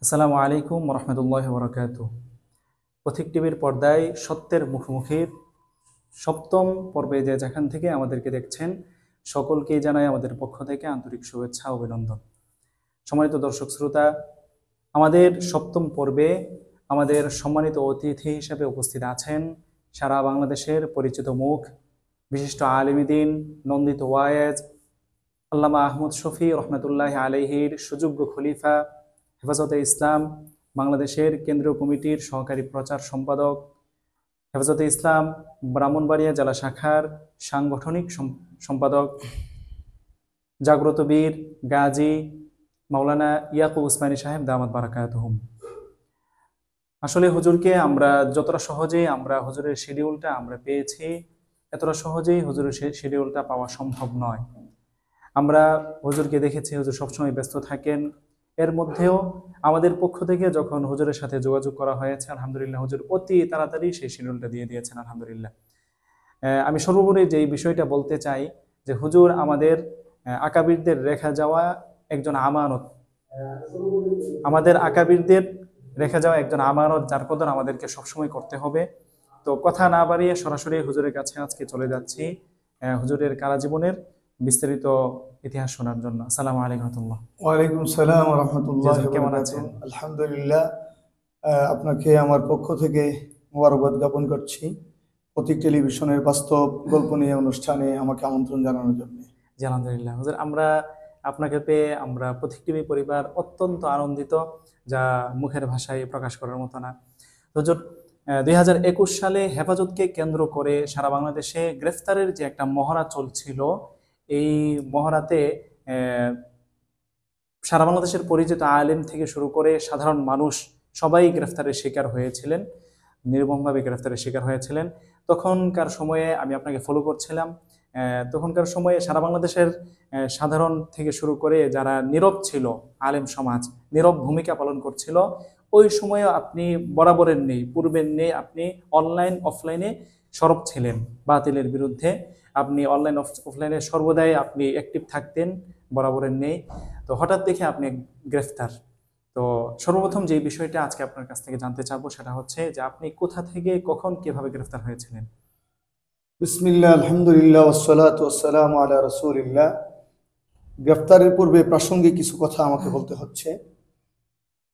আসসালামু আলাইকুম রহমতুল্লাহ বরকাত। পথিক টিভির পর্দায় সত্যের মুখোমুখির সপ্তম পর্বে যেখান থেকে আমাদেরকে দেখছেন সকলকেই জানাই আমাদের পক্ষ থেকে আন্তরিক শুভেচ্ছা অভিনন্দন। সম্মানিত দর্শক শ্রোতা, আমাদের সপ্তম পর্বে আমাদের সম্মানিত অতিথি হিসেবে উপস্থিত আছেন সারা বাংলাদেশের পরিচিত মুখ, বিশিষ্ট আলিমিদ্দিন, নন্দিত ওয়ায়েজ, আল্লামা আহমদ শফি রহমতুল্লাহ আলাইহির সুযোগ্য খলিফা, হেফাজতে ইসলাম বাংলাদেশের কেন্দ্রীয় কমিটির সহকারী প্রচার সম্পাদক, হেফাজতে ইসলাম ব্রাহ্মণবাড়িয়া জেলা শাখার সাংগঠনিক সম্পাদক, জাগ্রত বীর গাজী মাওলানা ইয়াকুব উসমানী সাহেব দামাত বারাকাতুহুম। আসলে হুজুরকে আমরা যতটা সহজেই হুজুরের শিডিউলটা আমরা পেয়েছি, এতটা সহজেই হুজুরের শিডিউলটা পাওয়া সম্ভব নয়। আমরা হুজুরকে দেখেছি, হুজুর সবসময় ব্যস্ত থাকেন। এর মধ্যেও আমাদের পক্ষ থেকে যখন হুজুরের সাথে যোগাযোগ করা হয়েছে, আলহামদুলিল্লাহ হুজুর অতি তাড়াতাড়ি সেই শিডিউলটা দিয়ে দিয়েছেন, আলহামদুলিল্লাহ। আমি সর্বোপরি যেই বিষয়টা বলতে চাই যে হুজুর আমাদের আকাবিরদের রেখে যাওয়া একজন আমানত, আমাদের আকাবিরদের রেখে যাওয়া একজন আমানত, যার কদর আমাদেরকে সবসময় করতে হবে। তো কথা না বাড়িয়ে সরাসরি হুজুরের কাছে আজকে চলে যাচ্ছি হুজুরের কারা জীবনের বিস্তারিত ইতিহাস শোনার জন্য। আসসালামু আলাইকুম রহমতুল্লাহ। ওয়ালাইকুম সালাম রহমতুল্লাহ। কেমন আছেন? আলহামদুলিল্লাহ। আপনাকে আমার পক্ষ থেকে মোবারকবাদ জ্ঞাপন করছি প্রতীক টেলিভিশনের বাস্তব গল্প নিয়ে অনুষ্ঠানে আমাকে আমন্ত্রণ জানানোর জন্য। জি আলহামদুলিল্লাহ হুজুর, আমরা আপনাকে পেয়ে আমরা প্রতীক টিভি পরিবার অত্যন্ত আনন্দিত, যা মুখের ভাষায় প্রকাশ করার মতো না। হুজুর 2021 সালে হেফাজতকে কেন্দ্র করে সারা বাংলাদেশে গ্রেফতারের যে একটা মহড়া চলছিল, এই মহড়াতে সারা বাংলাদেশের পরিচিত আলেম থেকে শুরু করে সাধারণ মানুষ সবাই গ্রেফতারের শিকার হয়েছিলেন, নির্মমভাবে গ্রেফতারের শিকার হয়েছিলেন। তখনকার সময়ে আমি আপনাকে ফলো করছিলাম। তখনকার সময়ে সারা বাংলাদেশের সাধারণ থেকে শুরু করে যারা নীরব ছিল, আলেম সমাজ নীরব ভূমিকা পালন করছিল, ওই সময়ও আপনি বরাবরের নেই পূর্বের নেই, আপনি অনলাইন অফলাইনে সরব ছিলেন বাতিলের বিরুদ্ধে। আপনি অনলাইন অফলাইনে সর্বদাই আপনি অ্যাক্টিভ থাকতেন, বরাবরের নেই। তো হঠাৎ দেখে আপনি গ্রেফতার। তো সর্বপ্রথম যে বিষয়টা আজকে আপনার কাছ থেকে জানতে চাবো সেটা হচ্ছে যে আপনি কোথা থেকে কখন কিভাবে গ্রেফতার হয়েছিলেন? বিসমিল্লাহ, আলহামদুলিল্লাহ, ওয়াসসালাতু ওয়াসসালামু আলা রাসূলিল্লাহ। গ্রেফতারের পূর্বে প্রাসঙ্গিক কিছু কথা আমাকে বলতে হচ্ছে।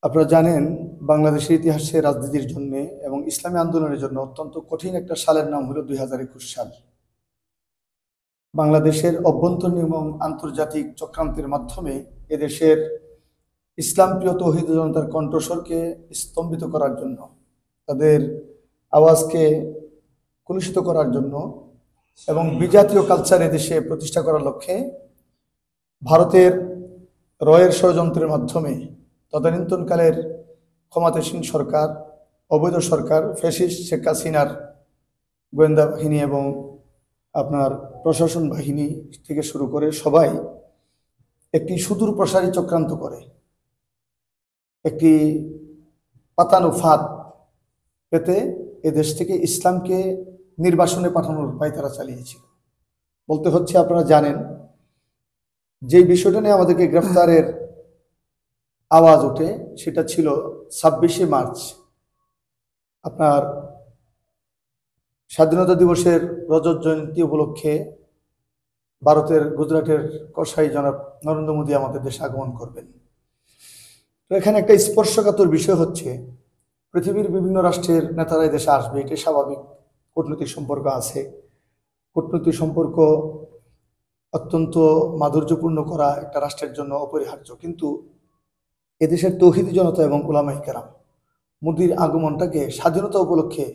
আপনারা জানেন, বাংলাদেশের ইতিহাসে রাজনীতির জন্য এবং ইসলামী আন্দোলনের জন্য অত্যন্ত কঠিন একটা সালের নাম হলো 2021 সাল। বাংলাদেশের অভ্যন্তরীণ এবং আন্তর্জাতিক চক্রান্তের মাধ্যমে এদেশের ইসলামপ্রিয় তৌহিদ জনতার কণ্ঠস্বরকে স্তম্ভিত করার জন্য, তাদের আওয়াজকে কলুষিত করার জন্য এবং বিজাতীয় কালচার এদেশে প্রতিষ্ঠা করার লক্ষ্যে ভারতের রয়ের ষড়যন্ত্রের মাধ্যমে তদানীন্তনকালের ক্ষমতাসীন সরকার, অবৈধ সরকার, ফ্যাসিস্ট শেখ হাসিনার গোয়েন্দা বাহিনী এবং আপনার প্রশাসন বাহিনী থেকে শুরু করে সবাই একটি সুদূর প্রসারী চক্রান্ত করে একটি পাতানো ফাঁদ পেতে এদেশ থেকে ইসলামকে নির্বাসনে পাঠানোর উপায় তারা চালিয়েছিল। বলতে হচ্ছে, আপনারা জানেন, যেই বিষয়টা নিয়ে আমাদেরকে গ্রেফতারের আওয়াজ ওঠে সেটা ছিল 26শে মার্চ, আপনার স্বাধীনতা দিবসের রজত জয়ন্তী উপলক্ষে ভারতের গুজরাটের কসাই জনাব নরেন্দ্র মোদী আমাদের দেশে আগমন করবেন। তো এখানে একটা স্পর্শকাতর বিষয় হচ্ছে, পৃথিবীর বিভিন্ন রাষ্ট্রের নেতারা দেশে আসবে, এটা স্বাভাবিক। কূটনৈতিক সম্পর্ক আছে, কূটনৈতিক সম্পর্ক অত্যন্ত মাধুর্যপূর্ণ করা একটা রাষ্ট্রের জন্য অপরিহার্য। কিন্তু এদেশের তৌহিদি জনতা এবং উলামায়ে কেরাম মোদির আগমনটাকে স্বাধীনতা উপলক্ষে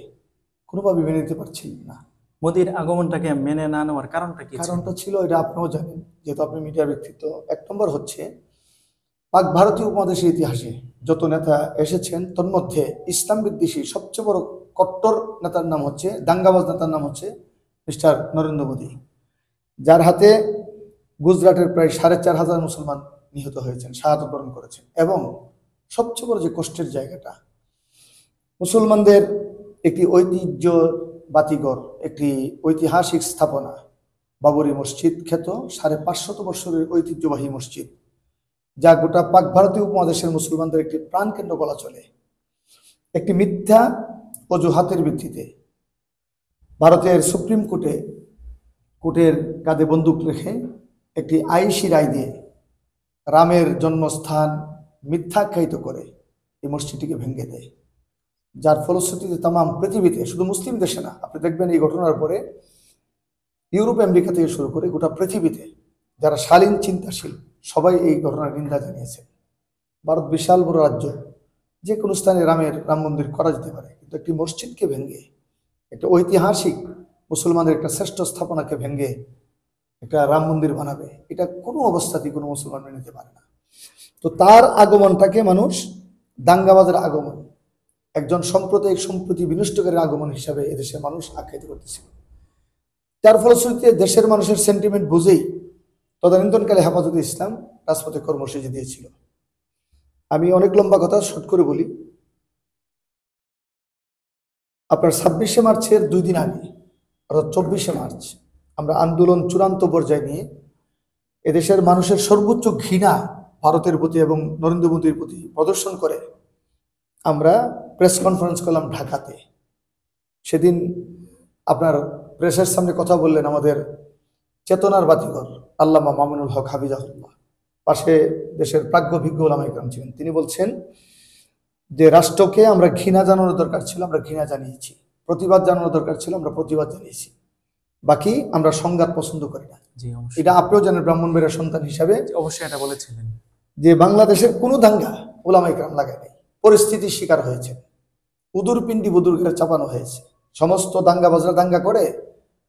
কোনোভাবে মেনে নিতে পারছিলেন না। মোদির আগমনটাকে মেনে না নেওয়ার কারণটা কি? কারণটা ছিল, এটা আপনিও জানেন যেহেতু আপনি মিডিয়া ব্যক্তিত্ব। এক নম্বর হচ্ছে, পাক ভারতীয় উপমহাদেশের ইতিহাসে যত নেতা এসেছেন তন্মধ্যে ইসলাম বিদ্বেষী সবচেয়ে বড় কট্টর নেতার নাম হচ্ছে, দাঙ্গাবাজ নেতার নাম হচ্ছে মিস্টার নরেন্দ্র মোদী, যার হাতে গুজরাটের প্রায় 4,500 মুসলমান নিহত হয়েছেন, শাহাদত বরণ করেছেন। এবং সবচেয়ে বড় যে কষ্টের জায়গাটা, মুসলমানদের একটি ঐতিহ্য বাতিঘর, একটি ঐতিহাসিক স্থাপনা বাবরি মসজিদ খ্যাত 550 বছরের ঐতিহ্যবাহী মসজিদ, যা গোটা পাক ভারতীয় উপমহাদেশের মুসলমানদের একটি প্রাণকেন্দ্র বলা চলে, একটি মিথ্যা অজুহাতের ভিত্তিতে ভারতের সুপ্রিম কোর্টের কাঁধে বন্দুক রেখে একটি আইসি রায় দিয়ে রামের জন্মস্থান মিথ্যাখ্যায়িত করে এই মসজিদটিকে ভেঙে দেয়, যার ফলশ্রুতিতে তামাম পৃথিবীতে, শুধু মুসলিম দেশে না, আপনি দেখবেন এই ঘটনার পরে ইউরোপ আমেরিকা থেকে শুরু করে গোটা পৃথিবীতে যারা শালীন চিন্তাশীল সবাই এই ঘটনার নিন্দা জানিয়েছে। ভারত বিশাল বড় রাজ্য, যে কোনো স্থানে রাম মন্দির করা যেতে পারে, কিন্তু একটি মসজিদকে ভেঙে, একটা ঐতিহাসিক মুসলমানের একটা শ্রেষ্ঠ স্থাপনাকে ভেঙে একটা রাম মন্দির বানাবে, এটা কোনো অবস্থাতেই কোনো মুসলমান মেনে নিতে পারে না। তো তার আগমনটাকে মানুষ দাঙ্গাবাজের আগমন, একজন সাম্প্রদায়িক সম্প্রীতি বিনষ্টকারীর আগমন হিসাবে এদেশের মানুষ আখ্যায়িত করতেছিল। যার ফলশ্রুতিতে দেশের মানুষের সেন্টিমেন্ট বুঝেই তদানীন্তনকালে হেফাজতে ইসলাম রাজপথে কর্মসূচি দিয়েছিল। আমি অনেক লম্বা কথা শর্ট করে বলি। আপনার 26শে মার্চের 2 দিন আগে, অর্থাৎ 24শে মার্চ, আমরা আন্দোলন চূড়ান্ত পর্যায়ে নিয়ে এদেশের মানুষের সর্বোচ্চ ঘৃণা ভারতের প্রতি এবং নরেন্দ্র মোদীর প্রতি প্রদর্শন করে আমরা প্রেস কনফারেন্স করলাম ঢাকাতে। সেদিন আপনার প্রেসের সামনে কথা বললেন আমাদের চেতনার বাতিঘর আল্লামা মামুনুল হক হাফিজাহুল্লাহ, পাশে দেশের প্রাজ্ঞভিজ্ঞ ওলামায়ে কেরাম ছিলেন। তিনি বলছেন যে রাষ্ট্রকে আমরা ঘৃণা জানানোর দরকার ছিল, আমরা ঘৃণা জানিয়েছি, প্রতিবাদ জানানোর দরকার ছিল, আমরা প্রতিবাদ জানিয়েছি, বাকি আমরা সংঘাত পছন্দ করি না। এটা আপনিও জানেন ব্রাহ্মণবাড়িয়ার সন্তান হিসাবে, অবশ্যই এটা বলেছিলেন যে বাংলাদেশের কোনো দাঙ্গা ওলামায়ে কেরাম লাগায় নাই, পরিস্থিতির শিকার হয়েছে, উদুর পিণ্ডি বুদুর ঘরে চাপানো হয়েছে। সমস্ত দাঙ্গাবাজরা দাঙ্গা করে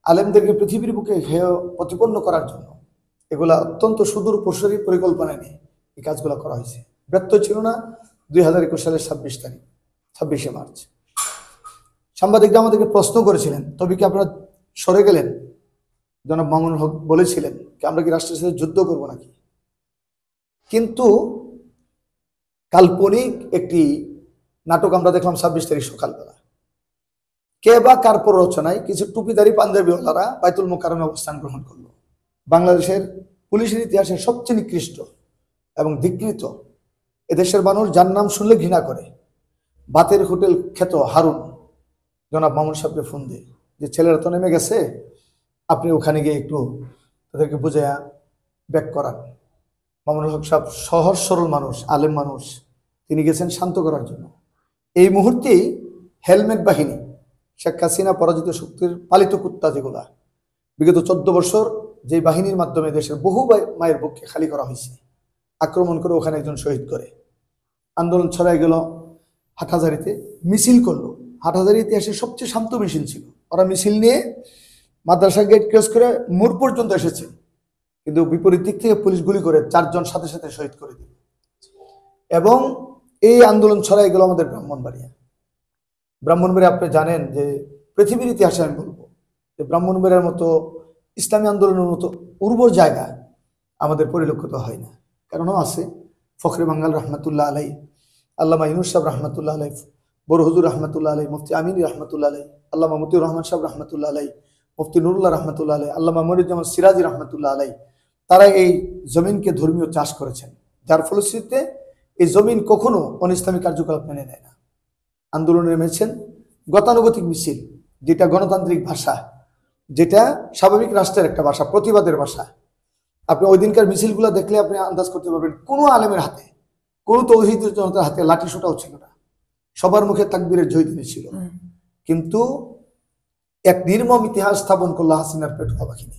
আলেমদেরকে পৃথিবীর বুকে হেয় প্রতিপন্ন করার জন্য এগুলা অত্যন্ত সুদূর প্রসারী পরিকল্পনা নিয়ে এই কাজগুলো করা হয়েছে। ব্যর্থ ছিল না 2021 সালের 26শে মার্চ। সাংবাদিকরা আমাদেরকে প্রশ্ন করেছিলেন, তবে কি আপনারা সরে গেলেন? জনাব মামুনুল হক বলেছিলেন কি আমরা কি রাষ্ট্রের সাথে যুদ্ধ করব নাকি? কিন্তু কাল্পনিক একটি নাটক আমরা দেখলাম 26 তারিখ সকালবেলা। কে বা কার প্ররোচনায় কিছু টুপিদারি পাঞ্জাবিওয়ালারা বাইতুল মোকাররমে অবস্থান গ্রহণ করলো। বাংলাদেশের পুলিশের ইতিহাসে সবচেয়ে নিকৃষ্ট এবং ধিকৃত, এদেশের মানুষ যার নাম শুনলে ঘৃণা করে, বাতের হোটেল খ্যাত হারুন জনাব মামুন সাহেবকে ফোন দিয়ে যে ছেলেরা তো নেমে গেছে, আপনি ওখানে গিয়ে একটু তাদেরকে বুঝাইয়া ব্যাক করান। মামুনুল হক সাহেব সহজ সরল মানুষ, আলেম মানুষ, তিনি গেছেন শান্ত করার জন্য। এই মুহূর্তেই হেলমেট বাহিনী, শেখ হাসিনা পরাজিত শক্তির পালিত কুত্তা, যেগুলা বিগত 14 বছর যে বাহিনীর মাধ্যমে দেশের বহু মায়ের বুককে খালি করা হয়েছে, আক্রমণ করে ওখানে একজন শহীদ করে। আন্দোলন ছড়াই গেল হাটহাজারিতে, মিছিল করলো। হাটহাজারি ইতিহাসের সবচেয়ে শান্ত মিছিল ছিল। ওরা মিছিল নিয়ে মাদ্রাসা গেট ক্রস করে মোড় পর্যন্ত এসেছে, কিন্তু বিপরীত দিক থেকে পুলিশ গুলি করে 4 জন সাথে সাথে শহীদ করে দিল। এবং এই আন্দোলন ছড়াই গেল আমাদের ব্রাহ্মণবাড়িয়া। আপনি জানেন যে পৃথিবীর ইতিহাসে আমি বলবো যে ব্রাহ্মণবাড়িয়ার মতো ইসলামী আন্দোলনের মতো উর্বর জায়গা আমাদের পরিলক্ষিত হয় না। কারণ আছে ফখরে বাঙ্গাল রহমতুল্লাহ আলাই, আল্লামা ইউনুস সাহেব রহমতুল্লাহ আলাই, বড় হুজুর রহমতুল্লাহ আলাই, মুফতি আমিন রহমতুল্লাহ আলাই, আল্লামা মতিউর রহমান সাহেব রহমতুল্লাহ আলাই, মুফতি নুরুল্লাহ রহমতুল্লাহ আলাই, আল্লামা মনিরুজ্জামান সিরাজি রহমতুল্লাহ আলাই। তারা এই জমিনকে ধর্মীয় চাষ করেছেন, যার ফলশ্রুতিতে এই জমিন কখনো অনিসলামী কার্যকলাপ মেনে নেয় না। আন্দোলনে নেমেছেন গতানুগতিক মিছিল, যেটা গণতান্ত্রিক ভাষা, যেটা স্বাভাবিক রাষ্ট্রের একটা ভাষা, প্রতিবাদের ভাষা। আপনি ওই দিনকার মিছিলগুলো দেখলে আপনি আন্দাজ করতে পারবেন কোনো আলেমের হাতে, কোনো তৌহিদ জনতার হাতে লাঠি সোটাও ছিল না, সবার মুখে তাকবীরের জয়ধ্বনি ছিল। কিন্তু এক নির্মম ইতিহাস স্থাপন করলো হাসিনার পেটুয়া বাহিনী।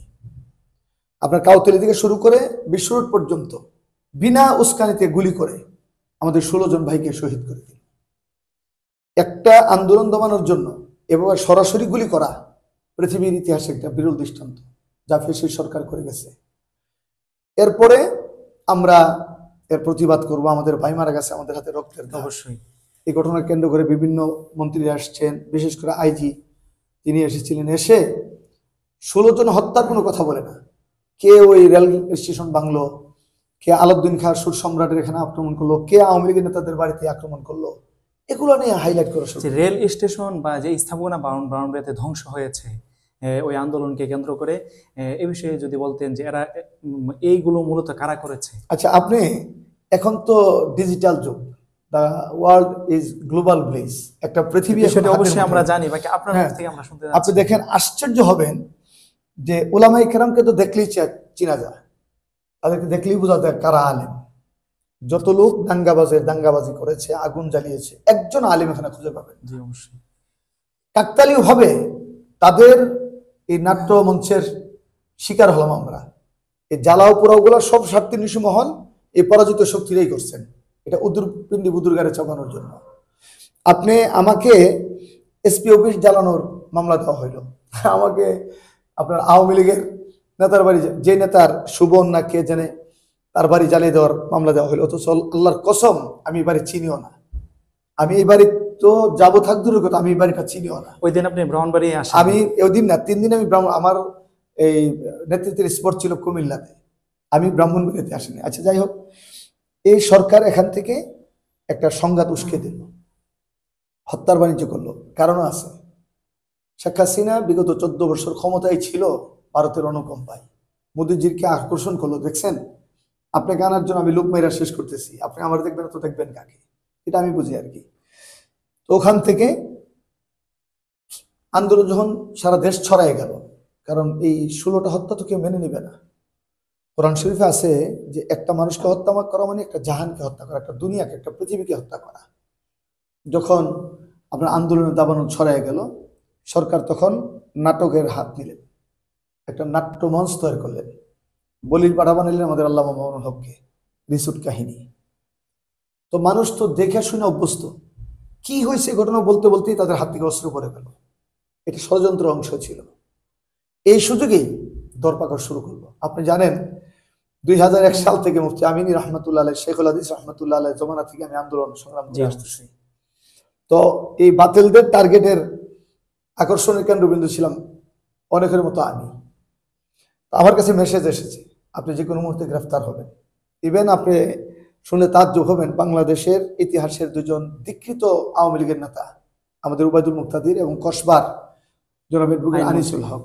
আপনার কাউতলি থেকে শুরু করে বিশ্ব রোড পর্যন্ত বিনা উস্কানিতে গুলি করে আমাদের 16 জন ভাইকে শহীদ করে দিল। একটা আন্দোলন দমানোর জন্য এভাবে সরাসরি গুলি করা পৃথিবীর ইতিহাসে একটা বিরল দৃষ্টান্ত, যা ফেসির সরকার করে গেছে। এরপরে আমরা এর প্রতিবাদ করব। আমাদের ভাই মারা গেছে, আমাদের হাতে রক্তের দাগ। অবশ্যই এই ঘটনা কেন্দ্র করে বিভিন্ন মন্ত্রীরা আসছেন, বিশেষ করে আইজি তিনি এসেছিলেন। এসে 16 জন হত্যার কোনো কথা বলে না। কে ওই রেল স্টেশন ভাঙলো, কে আলাউদ্দিন খাঁ সুর সম্রাটের এখানে আক্রমণ করলো, কে আওয়ামী লীগের নেতাদের বাড়িতে আক্রমণ করলো, এগুলো নিয়ে হাইলাইট করা শুরু। রেল স্টেশন বা যে স্থাপনা ব্রাহ্মণবাড়িয়াতে ধ্বংস হয়েছে ওই আন্দোলনকে কেন্দ্র করে, এ বিষয়ে যদি বলতেন যে এরা এইগুলো মূলত কারা করেছে। আচ্ছা, আপনি এখন তো ডিজিটাল যুগ, the world is global village, একটা পৃথিবী এখন বিষয়টা হাতের অবশ্যই আমরা মুঠোয়। জানি, বাকি আপনার হ্যাঁ, মুখ থেকে আমরা শুনতে আপনি যাচ্ছি। দেখেন আশ্চর্য হবেন যে উলামায়ে কেরামকে তো দেখলেই চিনা যায়, তাদেরকে দেখলেই বোঝা যায় কারা আলেম। যত লোক দাঙ্গাবাজি করেছে, আগুন জ্বালিয়েছে, একজন আলেম এখানে খুঁজে পাবেন। জি অবশ্যই। কাকতালীয় ভাবে তাদের এই নাট্য মঞ্চের শিকার হলাম আমরা। এই জ্বালাও পোড়াও গুলা সব স্বার্থী নিশু মহল এই পরাজিত শক্তিরাই করছেন, এটা পিন্ডি বুদুরগারে চাপানোর জন্য। আপনি আমাকে এসপি অফিস জ্বালানোর মামলা দেওয়া হইল, আমাকে আপনার আওয়ামী লীগের নেতার বাড়ি, যে নেতার সুবন না কে জানে, তার বাড়ি জ্বালিয়ে দেওয়ার মামলা দেওয়া হইলো। অথচ আল্লাহর কসম আমি এই বাড়ি চিনিও না, আমি এই বাড়ি তো যাবো থাক দূরের কথা, আমি এই বাড়িটা চিনিও না। ওই দিন আপনি ব্রাহ্মণবাড়ি আসেন? আমি ওই দিন না, 3 দিন আমি আমার এই নেতৃত্বের স্পট ছিল কুমিল্লাতে, আমি ব্রাহ্মণবাড়িতে আসিনি। আচ্ছা যাই হোক, এই সরকার এখান থেকে একটা সংঘাত উস্কে দিল, হত্যার বাণিজ্য করলো, কারণও আছে। শেখ হাসিনা বিগত 14 বছর ক্ষমতায় ছিল ভারতের অনুকম্পায়, মোদিজিকে আকর্ষণ করলো, দেখছেন আপনাকে আনার জন্য আমি লোক মেয়েরা শেষ করতেছি, আপনি আমার দেখবেন তো দেখবেন কাকে, এটা আমি বুঝি আর কি। তো ওখান থেকে আন্দোলন যখন সারা দেশ ছড়ায় গেল, কারণ এই 16টা হত্যা তো কেউ মেনে নিবে না। কোরআন শরীফে আছে যে একটা মানুষকে হত্যা করা মানে একটা জাহানকে হত্যা করা, একটা দুনিয়াকে, একটা পৃথিবীকে হত্যা করা। যখন আপনার আন্দোলনের দাবানল ছড়ায় গেল, সরকার তখন নাটকের হাত নিলেন, একটা নাট্য মঞ্চ তৈরি করলেন, বলির পাঠা বানাইলেন আমাদের আল্লামা মামুনুল হককে, রিসুট কাহিনী। তো মানুষ তো দেখে শুনে অভ্যস্ত, কি হয়েছে ঘটনা বলতে বলতেই তাদের হাত থেকে অস্ত্র পড়ে গেল। এটা ষড়যন্ত্র অংশ ছিল। এই সুযোগেই দরপাকড় শুরু করলো। আপনি জানেন 2001 সাল থেকে মুফতি আমিনী রহমতুল্লাহ আলাইহ, শেখুল হাদিস রহমতুল্লাহ আলাইহ জমানা থেকে আমি আন্দোলন সংগ্রাম করে আসতেছি। তো এই বাতিলদের টার্গেটের আকর্ষণের কেন্দ্রবিন্দু ছিলাম অনেকের মতো আমি। আমার কাছে মেসেজ এসেছে আপনি যে কোনো মুহূর্তে গ্রেফতার হবেন। ইভেন আপনি শুনে তাজ্জব হবেন, বাংলাদেশের ইতিহাসের দুজন দীক্ষিত আওয়ামী লীগের নেতা, আমাদের উবাইদুল মুক্তাদির এবং কসবার জনাব এডভোকেট আনিসুল হক,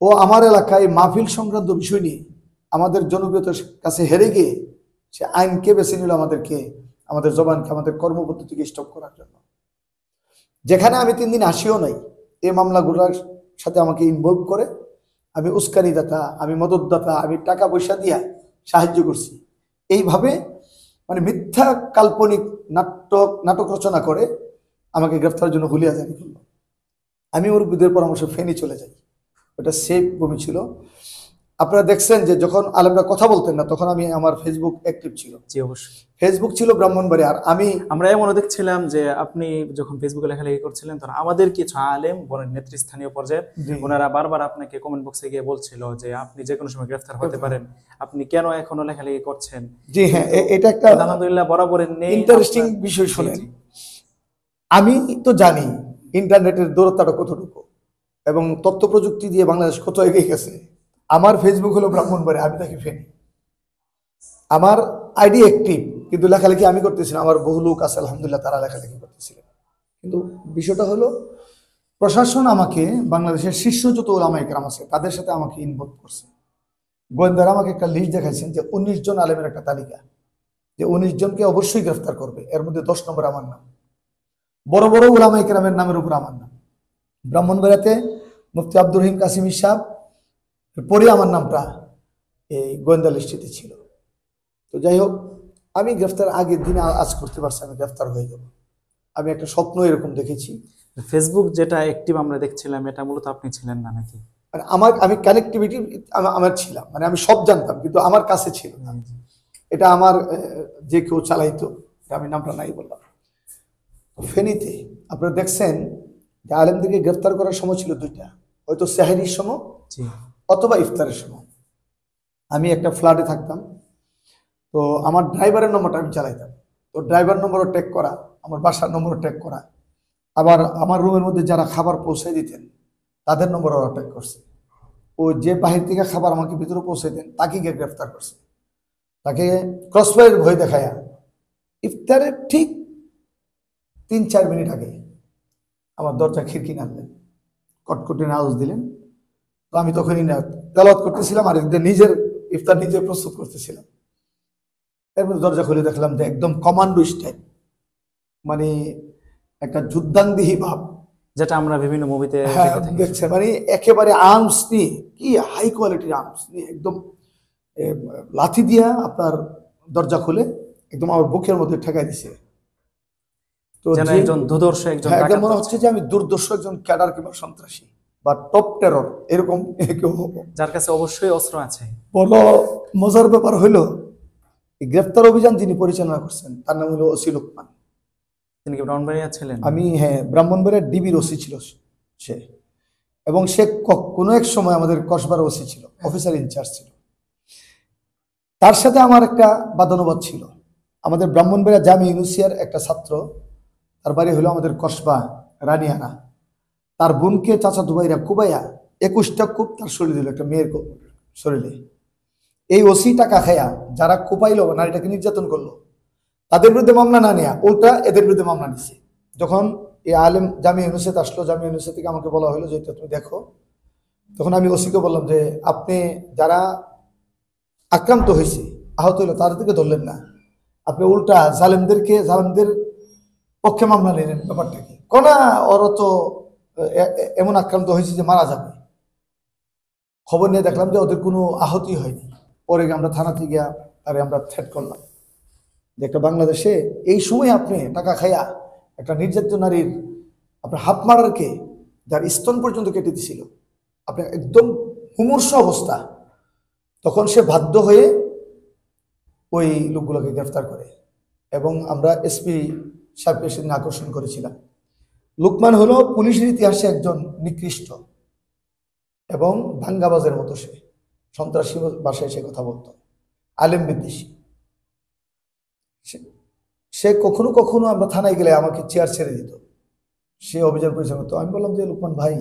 ও আমার এলাকায় মাহফিল সংক্রান্ত বিষয় নিয়ে আমাদের জনপ্রিয়তার কাছে হেরে গিয়ে সে আইনকে বেছে নিল আমাদেরকে, আমাদের জবানকে, আমাদের কর্মপদ্ধতিকে স্টপ করার জন্য। যেখানে আমি 3 দিন আসিও নাই, এই মামলাগুলোর সাথে আমাকে ইনভলভ করে, আমি উস্কানিদাতা, আমি মদতদাতা, আমি টাকা পয়সা দিয়া সাহায্য করছি, এইভাবে মানে মিথ্যা কাল্পনিক নাটক রচনা করে আমাকে গ্রেফতারের জন্য হুলিয়া জারি করলো। আমি মুরব্বিদের পরামর্শ ফেনী চলে যাই, ওটা সেফ ভূমি ছিল। আপনারা দেখছেন যে যখন আলেমরা কথা বলতেন না, তখন আমি আমার ফেসবুক অ্যাক্টিভ ছিল। জি অবশ্যই। ফেসবুক ছিল ব্রাহ্মণবাড়ি, আর আমরা এমনও দেখছিলাম যে আপনি যখন ফেসবুকে লেখালেখি করছিলেন, তখন আমাদের কিছু আলেম বনের নেতৃস্থানীয় পর্যায়ের ওনারা বারবার আপনাকে কমেন্ট বক্সে গিয়ে বলছিল যে আপনি যে কোনো সময় গ্রেফতার হতে পারেন, আপনি কেন এখনো লেখালেখি করছেন। জি হ্যাঁ, এটা একটা আলহামদুলিল্লাহ বরাবরের নেই ইন্টারেস্টিং বিষয়। শুনেন, আমি তো জানি ইন্টারনেটের দূরত্বটা কতটুকু এবং তথ্য প্রযুক্তি দিয়ে বাংলাদেশ কত এগিয়ে গেছে। আমার ফেসবুক হলো ব্রাহ্মণবাড়ি, আমি থাকি ফেনী, আমার আইডি অ্যাক্টিভ, কিন্তু লেখালেখি আমি করতেছিলাম, আমার বহু লোক আছে আলহামদুলিল্লাহ, তারা লেখালেখি করতেছিলেন। কিন্তু বিষয়টা হলো প্রশাসন আমাকে, বাংলাদেশের শীর্ষ যত ওলামায়ে কেরাম আছে তাদের সাথে আমাকে ইনভলভ করছে। গোয়েন্দারা আমাকে একটা লিস্ট দেখাইছেন যে 19 জন আলেমের একটা তালিকা, যে 19 জনকে অবশ্যই গ্রেফতার করবে, এর মধ্যে 10 নম্বর আমার নাম, বড় বড় ওলামায়ে কেরামের নামের উপর আমার নাম। ব্রাহ্মণবাড়িয়াতে মুফতি আব্দুর রহিম কাসিমি সাহেব পরে আমার নামটা এই গোয়েন্দা লিস্টিতে ছিল। তো যাই হোক, আমি গ্রেফতার আগের দিন আজ করতে পারছি আমি গ্রেফতার হয়ে যাব। আমি একটা স্বপ্ন এরকম দেখেছি। ফেসবুক যেটা অ্যাক্টিভ আমরা দেখছিলাম, এটা মূলত আপনি ছিলেন না নাকি? মানে আমি কানেক্টিভিটি আমার ছিলাম, মানে আমি সব জানতাম, কিন্তু আমার কাছে ছিল না। এটা আমার যে কেউ চালাইতো, আমি নামটা নাই বললাম। ফেনীতে আপনারা দেখছেন যে আলেমদেরকে গ্রেফতার করার সময় ছিল 2টা, হয়তো সেহরির সময় অথবা ইফতারের সময়। আমি একটা ফ্ল্যাটে থাকতাম, তো আমার ড্রাইভারের নম্বরটা আমি চালাইতাম, তো ড্রাইভার নম্বরও ট্যাগ করা, আমার বাসার নম্বরও ট্যাগ করা, আবার আমার রুমের মধ্যে যারা খাবার পৌঁছে দিতেন তাদের নম্বর ওরা ট্যাগ করছে। ও যে বাহির থেকে খাবার আমাকে ভিতরে পৌঁছে দেন তাকে গিয়ে গ্রেফতার করছে, তাকে ক্রসফায়ার ভয় দেখায়া ইফতারের ঠিক 3-4 মিনিট আগে আমার দরজা খিড়কি নাড়লেন, কটকটে আওয়াজ দিলেন। তো আমি তখনই তেলাওয়াত করতেছিলাম আর নিজের ইফতার নিজে প্রস্তুত করতেছিলাম। এর মধ্যে দরজা খুলে দেখলাম যে একদম কমান্ডো স্টাইল, মানে একটা যুদ্ধাঙ্গদেহী ভাব। যেটা আমরা বিভিন্ন মুভিতে হ্যাঁ দেখে থাকি। দেখছেন, মানে একেবারে আর্মস নিয়ে, কি হাই কোয়ালিটির আর্মস নিয়ে একদম এ, লাথি দিয়া আপনার দরজা খুলে একদম আমার বুকের মধ্যে ঠেকাই দিছে। তো যেন একজন দুর্ধর্ষ একজন হ্যাঁ, একদম ডাকাত মনে আছে, হচ্ছে যে আমি দুর্দর্শ একজন ক্যাডার কিংবা সন্ত্রাসী বা টপ টেরর এরকম কেউ হবো। যার কাছে অবশ্যই অস্ত্র আছে। বলো, মজার ব্যাপার হইলো এই গ্রেফতার অভিযান যিনি পরিচালনা করছেন তার নাম হলো ওসি লোকমান। তিনি কি ব্রাউনবাড়িয়া ছিলেন? আমি, হ্যাঁ, ব্রাহ্মণবাড়িয়ার ডিবির ওসি ছিল সে, এবং সে কোনো এক সময় আমাদের কসবার ওসি ছিল, অফিসার ইনচার্জ ছিল। তার সাথে আমার একটা বাদানুবাদ ছিল। আমাদের ব্রাহ্মণবাড়িয়া জামি ইউনুসিয়ার একটা ছাত্র, তার বাড়ি হলো আমাদের কসবা রানিয়ানা, তার বোনকে চাচা দুবাইরা কুবাইয়া 21টা কূপ তার শরীরে দিল, একটা মেয়ের শরীরে। এই ওসি টাকা খায়া যারা কুপাইলো, নারীটাকে নির্যাতন করলো, তাদের বিরুদ্ধে মামলা না নেয়া, উল্টা এদের বিরুদ্ধে মামলা নিছে। যখন এই আলেম জামি ইউনুসিয়াতে আসলো, জামি ইউনুসিয়া থেকে আমাকে বলা হলো যে এটা তুমি দেখো, তখন আমি ওসিকে বললাম যে আপনি যারা আক্রান্ত হয়েছে, আহত হইলো, তাদের দিকে ধরলেন না, আপনি উল্টা জালেমদের পক্ষে মামলা নিলেন, ব্যাপারটা কি? কোনা ওরা তো এমন আক্রান্ত হয়েছে যে মারা যাবে। খবর নিয়ে দেখলাম যে ওদের কোনো আহতই হয়নি। পরে আমরা থানাতে গিয়া তারে আমরা থ্রেট করলাম যে একটা বাংলাদেশে এই সময় আপনি টাকা খাইয়া একটা নির্যাতিত নারীর আপনার হাত মারারকে, যার স্তন পর্যন্ত কেটে দিছিল, আপনি একদম মুমূর্ষু অবস্থা, তখন সে বাধ্য হয়ে ওই লোকগুলোকে গ্রেফতার করে। এবং আমরা এসপি সাহেবকে সেদিন আকর্ষণ করেছিলাম। লোকমান হলো পুলিশের ইতিহাসে একজন নিকৃষ্ট এবং দাঙ্গাবাজের মতো, সে সন্ত্রাসী ভাষায় সে কথা বলতো, আলেম বিদ্বেষী। সে কখনো কখনো আমরা থানায় গেলে আমাকে চেয়ার ছেড়ে দিত, সে অভিযান পরিচালনা করতো। আমি বললাম যে লোকমান ভাই,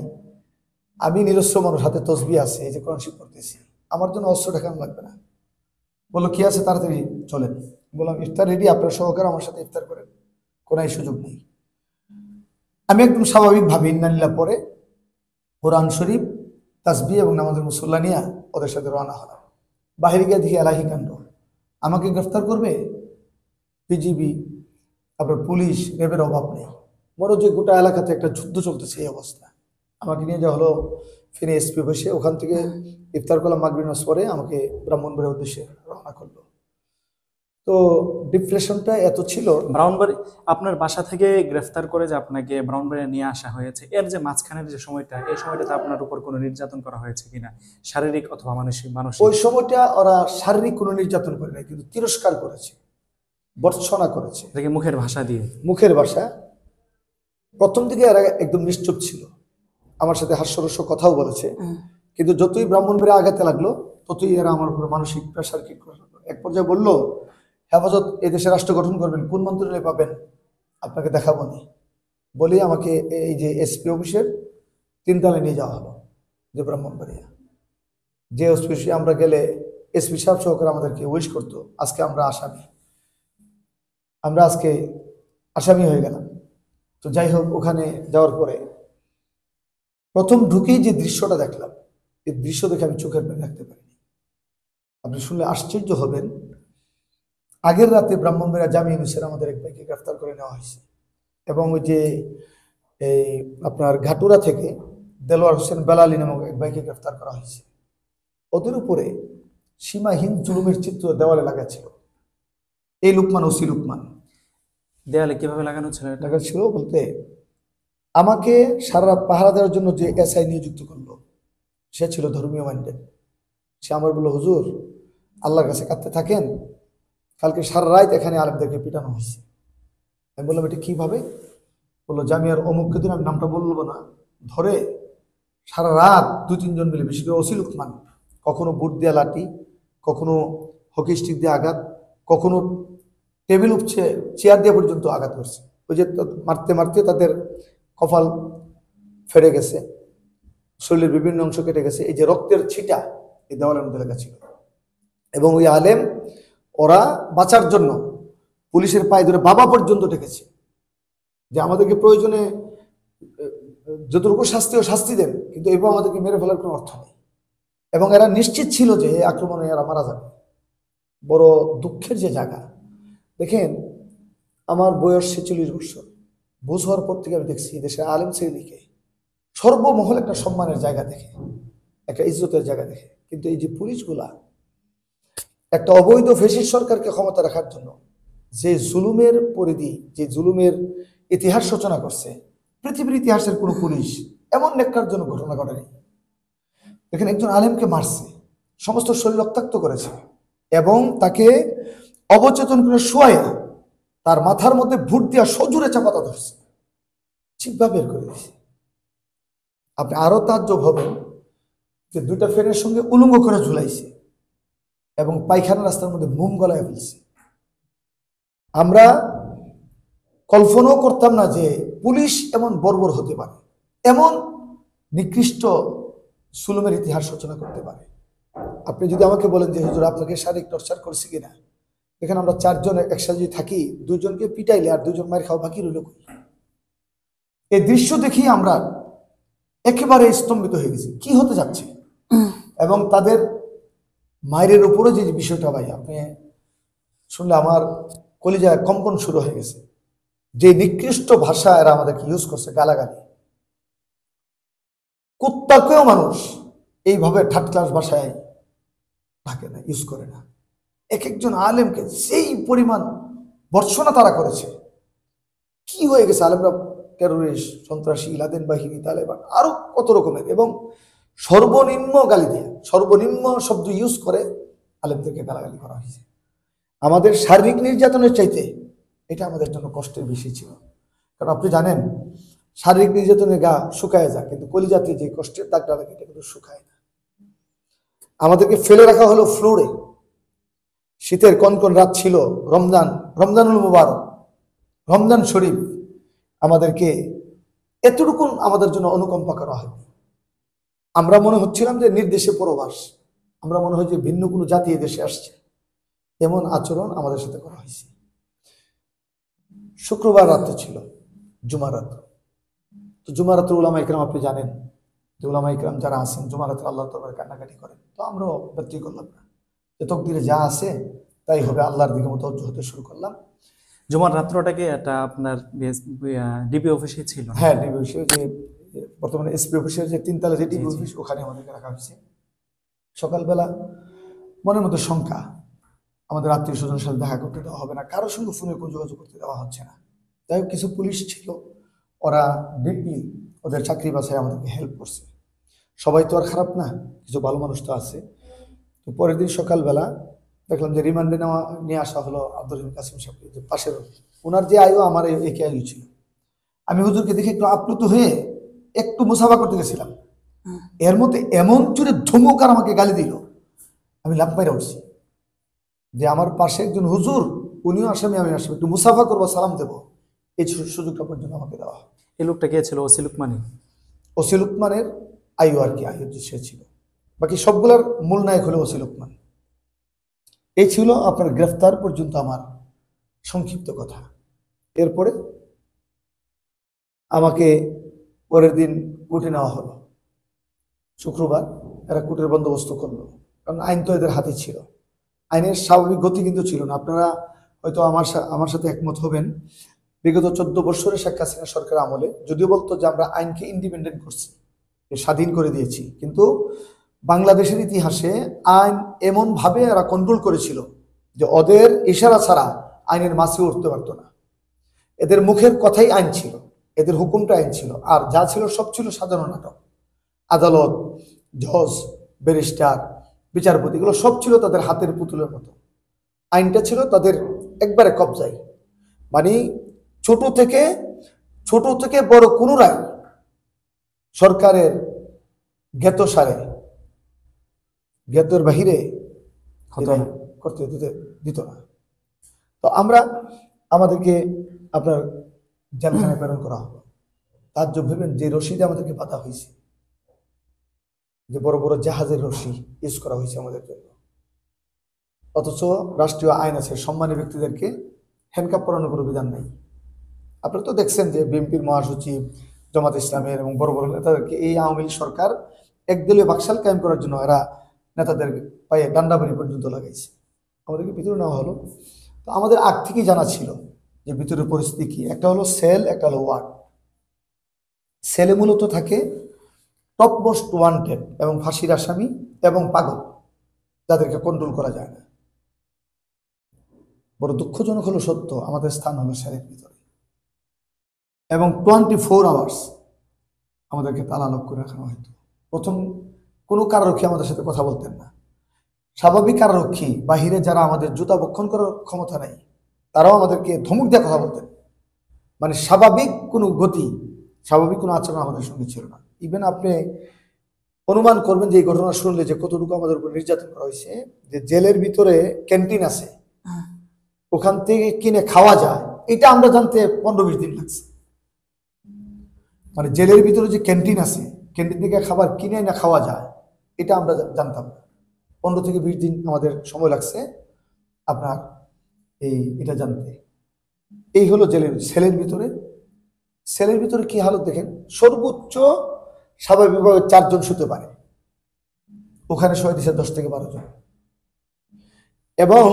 আমি নিরস্ত্র মানুষ, হাতে তসবি আছে, এই যে কোরআন শিব করতেছি, আমার জন্য অস্ত্র ঠেকানো লাগবে না। বললো কি আছে, তাড়াতাড়ি চলেন। বললাম ইফতার রেডি, আপনার সহকারে আমার সাথে ইফতার করেন, কোনো সুযোগ নেই। আমি একদম স্বাভাবিকভাবে ইন্নালিল্লাহ পরে কোরআন শরীফ, তাসবি এবং নামাজের মুসল্লা নিয়ে ওদের সাথে রওনা হলাম। বাহিরে গিয়ে দেখি এলাহি কাণ্ড, আমাকে গ্রেফতার করবে বিজিবি, তারপর পুলিশ, র্যাবের অভাব নেই। বড় যে গোটা এলাকাতে একটা যুদ্ধ চলতেছে এই অবস্থা। আমাকে নিয়ে যাওয়া হলো ফিরে এসপি বসে, ওখান থেকে ইফতার করলাম, মাগরিব নামাজ পরে আমাকে ব্রাহ্মণবাড়িয়ার উদ্দেশ্যে রওনা করলো। তো ডিপ্রেশনটা এত ছিল। ব্রাউনবাড়ি আপনার বাসা থেকে গ্রেফতার করে যে আপনাকে ব্রাউনবাড়িয়া নিয়ে আসা হয়েছে, এর যে মাঝখানের যে সময়টা, এই সময়টাতে আপনার উপর কোনো নির্যাতন করা হয়েছে কিনা, শারীরিক অথবা মানসিক? ওই সময়টা ওরা শারীরিক কোনো নির্যাতন করে নাই, কিন্তু তিরস্কার করেছে, ভর্ৎসনা করেছে, দেখে মুখের ভাষা দিয়ে। মুখের ভাষা। প্রথম দিকে এরা একদম নিশ্চুপ ছিল, আমার সাথে হাস্যরস্য কথাও বলেছে, কিন্তু যতই ব্রাহ্মণবাড়িয়া আগাতে লাগলো ততই এরা আমার উপর মানসিক প্রেশার ক্রিয়েট করে লাগলো। এক পর্যায়ে বললো, হেফাজত এদেশে রাষ্ট্র গঠন করবেন, কোন মন্ত্রণালয় পাবেন, আপনাকে দেখাবো নি। বলেই আমাকে এই যে এসপি অফিসের 3 তলায় নিয়ে যাওয়া হলো, যে ব্রাহ্মণবাড়িয়া। যে অফিসে আমরা গেলে এসপি সাহেব সহকারে আমাদেরকে উইশ করতো, আজকে আমরা আজকে আসামি হয়ে গেলাম। তো যাই হোক, ওখানে যাওয়ার পরে প্রথম ঢুকেই যে দৃশ্যটা দেখলাম, এই দৃশ্য দেখে আমি চোখের পানি রাখতে পারিনি। আপনি শুনলে আশ্চর্য হবেন। আগের রাতে ব্রাহ্মণবাড়িয়া জামি ইউনুসিয়ার আমাদের এক ভাইকে গ্রেফতার করে নেওয়া হয়েছে, এবং ওই যে এই আপনার ঘাটুরা থেকে দেলোয়ার হোসেন বেলালি নামক এক ভাইকে গ্রেফতার করা হয়েছে। ওদের উপরে সীমাহীন জুলুমের চিত্র দেওয়ালে লাগা ছিল। এই লোকমান, ওসি লোকমান। দেয়ালে কিভাবে লাগানো ছিল এটা? লাগা ছিল বলতে, আমাকে সারা রাত পাহারা দেওয়ার জন্য যে এসআই নিযুক্ত করলো, সে ছিল ধর্মীয় মাইন্ডেড। সে আমার বললো, হুজুর আল্লাহর কাছে কাঁদতে থাকেন, কালকে সারা রাত এখানে আলেমদেরকে পিটানো হয়েছে। আমি বললাম এটা কিভাবে? বললো, জামিয়ার অমুককে দিন, আমি নামটা বলবো না, ধরে সারা রাত 2-3 জন মিলে, বিশেষ করে ওসি লোকমান, কখনো বুট দিয়ে লাঠি, কখনো হকি স্টিক দিয়ে আঘাত, কখনো টেবিল উপছে চেয়ার দিয়ে পর্যন্ত আঘাত করছে। ওই যে মারতে মারতে তাদের কপাল ফেটে গেছে, শরীরের বিভিন্ন অংশ কেটে গেছে, এই যে রক্তের ছিটা এই দেওয়ালের মধ্যে লেখা ছিল। এবং ওই আলেম, ওরা বাঁচার জন্য পুলিশের পায়ে ধরে বাবা পর্যন্ত ডেকেছে যে আমাদেরকে প্রয়োজনে যতটুকু শাস্তি দেন, কিন্তু এবার আমাদেরকে মেরে ফেলার কোনো অর্থ নেই। এবং এরা নিশ্চিত ছিল যে এই আক্রমণে এরা মারা যাবে। বড় দুঃখের যে জায়গা। দেখেন, আমার বয়স 46 বছর, বুঝ হওয়ার পর থেকে আমি দেখছি দেশের আলেম শ্রেণীকে সর্বমহল একটা সম্মানের জায়গা দেখে, একটা ইজ্জতের জায়গা দেখে। কিন্তু এই যে পুলিশগুলা একটা অবৈধ ফ্যাসিস্ট সরকারকে ক্ষমতা রাখার জন্য যে জুলুমের পরিধি, যে জুলুমের ইতিহাস রচনা করছে, পৃথিবীর ইতিহাসের কোনো পুলিশ এমন ন্যাক্কারজনক ঘটনা ঘটেনি। এখানে একজন আলেমকে মারছে, সমস্ত শরীর রক্তাক্ত করেছে এবং তাকে অবচেতন করে শোয়াইয়া তার মাথার মধ্যে ভুট দিয়া সজোরে চাপাতা ধরছে, চিপা বের করে দিয়েছে। আপনি আরো তাজ্জব হবেন যে দুইটা ফ্যানের সঙ্গে উলঙ্গ করে ঝুলাইছে এবং পায়খানা রাস্তার মধ্যে মোম গলায় ফেলছে। আমরা কল্পনাও করতাম না যে পুলিশ এমন বর্বর হতে পারে, এমন নিকৃষ্ট জুলুমের ইতিহাস রচনা করতে পারে। আপনি যদি আমাকে বলেন যে হুজুর আপনাকে শারীরিক টর্চার করছে কিনা, এখানে আমরা 4 জন একসাথে যদি থাকি, 2 জনকে পিটাইলে আর 2 জন মায়ের খাওয়া বাকি রইল কই? এই দৃশ্য দেখি আমরা একেবারে স্তম্ভিত হয়ে গেছি, কি হতে যাচ্ছে। এবং তাদের মায়ের উপরে যে বিষয়টা, ভাই আপনি শুনলে আমার কলিজায় কম্পন শুরু হয়ে গেছে। যে নিকৃষ্ট ভাষা এরা আমাদেরকে ইউজ করছে, গালাগালি। কুত্তাকেও মানুষ এইভাবে থার্ড ক্লাস ভাষায় ডাকে না, ইউজ করে না। এক একজন আলেমকে সেই পরিমাণ বর্ষনা তারা করেছে। কি হয়ে গেছে, আলেমরা টেরোরিস্ট, সন্ত্রাসী, লাদেন বাহিনী, তালেবান, আরো কত রকমের, এবং সর্বনিম্ন গালি দিয়ে, সর্বনিম্ন শব্দ ইউজ করে আলেমদেরকে গালাগালি করা হয়েছে। আমাদের শারীরিক নির্যাতনের চাইতে এটা আমাদের জন্য কষ্টের বেশি ছিল। কারণ আপনি জানেন, শারীরিক নির্যাতনের গা শুকায় যায়, কিন্তু কলিজাতে যে কষ্টের দাগটা লাগে এটা কিন্তু শুকায় না। আমাদেরকে ফেলে রাখা হলো ফ্লোরে। শীতের কনকন রাত ছিল, রমজানুল মুবারক, রমজান শরীফ। আমাদেরকে এতটুকু আমাদের জন্য অনুকম্পা করা হয়। আমরা মনে হচ্ছিলাম যে নির্দেশে পরবাস, আমরা মনে হয় যে ভিন্ন কোনো জাতি দেশে আসছে, এমন আচরণ আমাদের সাথে করা হয়েছে। শুক্রবার রাত্রে ছিল, জুমার রাত্র। তো জুমার রাত্রে উলামা ইকরাম, আপনি জানেন যে উলামা ইকরাম যারা আছেন জুমার রাত্রে আল্লাহর দরবারে কান্নাকাটি করেন। তো আমরাও ব্যক্তি করলাম না, যে তকদিরে যা আছে তাই হবে, আল্লাহর দিকে মতওয়াজ্জহ হতে শুরু করলাম। জুমার রাত্রটাকে এটা আপনার ডিবি অফিসে ছিল? হ্যাঁ, ডিবি অফিসে, যে বর্তমানে এসপি অফিসের যে 3 তলা যে ডিবি অফিস, ওখানে আমাদেরকে রাখা হয়েছে। সকালবেলা মনের মধ্যে শঙ্কা, আমাদের আত্মীয় স্বজনের সাথে দেখা করতে দেওয়া হবে না, কারোর সঙ্গে ফোনে কোনো যোগাযোগ করতে দেওয়া হচ্ছে না। যাই হোক, কিছু পুলিশ ছিল, ওরা ডিপলি ওদের চাকরি বাছাই আমাদেরকে হেল্প করছে। সবাই তো আর খারাপ না, কিছু ভালো মানুষ তো আছে। তো পরের দিন সকালবেলা দেখলাম যে রিমান্ডে নিয়ে আসা হলো আব্দুল রহিম কাসিম সাহেবকে, যে পাশের ওনার যে আয়ু, আমার একই আয়ু ছিল। আমি হুজুরকে দেখে একটু আপ্লুত হয়ে একটু মুসাফা করতে গেছিলাম, এর মধ্যে এমন জোরে ধমক আর আমাকে গালি দিল, আমি লাফ মাইরা উঠছি যে আমার পাশে একজন হুজুর, উনিও আসামি, আমি আসামি, একটু মুসাফা করবো, সালাম দেবো, এই সুযোগটা পর্যন্ত আমাকে দেওয়া। এই লোকটা কে ছিল? ওসি লুকমানি? ওসি লুকমানের আয়ু আর কি, আয়ু যে সে ছিল। বাকি সবগুলার মূল নায়ক হলো ওসি লুকমান। এই ছিল আপনার গ্রেফতার পর্যন্ত আমার সংক্ষিপ্ত কথা। এরপরে আমাকে পরের দিন কোর্টে নেওয়া হলো। শুক্রবার এরা কোর্টের বন্দোবস্ত করলো, কারণ আইন তো এদের হাতে ছিল। আইনের স্বাভাবিক গতি কিন্তু ছিল না। আপনারা হয়তো আমার সাথে একমত হবেন, বিগত 14 বছরে শেখ হাসিনা সরকার আমলে যদিও বলতো যে আমরা আইনকে ইন্ডিপেন্ডেন্ট করছি, স্বাধীন করে দিয়েছি, কিন্তু বাংলাদেশের ইতিহাসে আইন এমনভাবে এরা কন্ট্রোল করেছিল যে ওদের ইশারা ছাড়া আইনের মাছি উঠতে পারতো না। এদের মুখের কথাই আইন ছিল, এদের হুকুমটা আইন ছিল, আর যা ছিল সব ছিল সাধারণ নাটক। আদালত, জজ, ব্যারিস্টার, বিচারপতি, এগুলো সব ছিল তাদের হাতের পুতুলের মতো। আইনটা ছিল তাদের একবারে কবজায়। মানে ছোট থেকে বড় কোনো রায় সরকারের জ্ঞাতর বাহিরে করতে দিত না। তো আমাদেরকে আপনার জেলখানায় প্রেরণ করা হলো। তার যে ভেবেন যে রশিদে আমাদেরকে বাঁধা হয়েছে, যে বড় বড় জাহাজের রশি ইউজ করা হয়েছে আমাদের জন্য, অথচ রাষ্ট্রীয় আইন আছে, সম্মানী ব্যক্তিদেরকে হ্যান্ডকাপ পরানোর কোনো বিধান নেই। আপনারা তো দেখছেন যে বিএনপির মহাসচিব, জামাত ইসলামের এবং বড় বড় নেতাদেরকে এই আওয়ামী লীগ সরকার একদলীয় বাকশাল কায়েম করার জন্য এরা নেতাদের পায়ে ডান্ডাবাড়ি পর্যন্ত লাগাইছে। আমাদেরকে ভিতরে নেওয়া হলো। তো আমাদের আগ থেকেই জানা ছিল যে ভিতরের পরিস্থিতি কি। একটা হলো সেল, একটা হলো ওয়ার্ড। সেলে মূলত থাকে টপ মোস্ট ওয়ান্টেড এবং ফাঁসির আসামি এবং পাগল, যাদেরকে কন্ট্রোল করা যায় না। বড় দুঃখজনক হলো সত্য, আমাদের স্থান হলো সেলের ভিতরে, এবং 24 আওয়ার্স আমাদেরকে তালালক করে রাখা হয়তো। প্রথম কোনো কারারক্ষী আমাদের সাথে কথা বলতেন না। স্বাভাবিক কারারক্ষী বাহিরে যারা আমাদের জুতা বক্ষণ করার ক্ষমতা নাই, তারাও আমাদেরকে ধমক দিয়ে কথা বলতেন। মানে স্বাভাবিক কোনো গতি, স্বাভাবিক কোনো আচরণ আমাদের সঙ্গে ছিল না। ইভেন আপনি অনুমান করবেন যে এই ঘটনা শুনলে যে কতটুকু আমাদের উপর নির্যাতন করা হয়েছে। যে জেলের ভিতরে ক্যান্টিন আছে, ওখান থেকে কিনে খাওয়া যায়, এটা আমরা জানতে 15-20 দিন লাগছে। মানে জেলের ভিতরে যে ক্যান্টিন আছে, ক্যান্টিন থেকে খাবার কিনে না খাওয়া যায়, এটা আমরা জানতাম না। 15 থেকে 20 দিন আমাদের সময় লাগছে আপনার এটা জানতে। এই হলো সেলের ভিতরে। সেলের ভিতরে কি হালত দেখেন, সর্বোচ্চ স্বাভাবিকভাবে 4 জন শুতে পারে, ওখানে শোয়া দিচ্ছে 10 থেকে 12 জন। এবং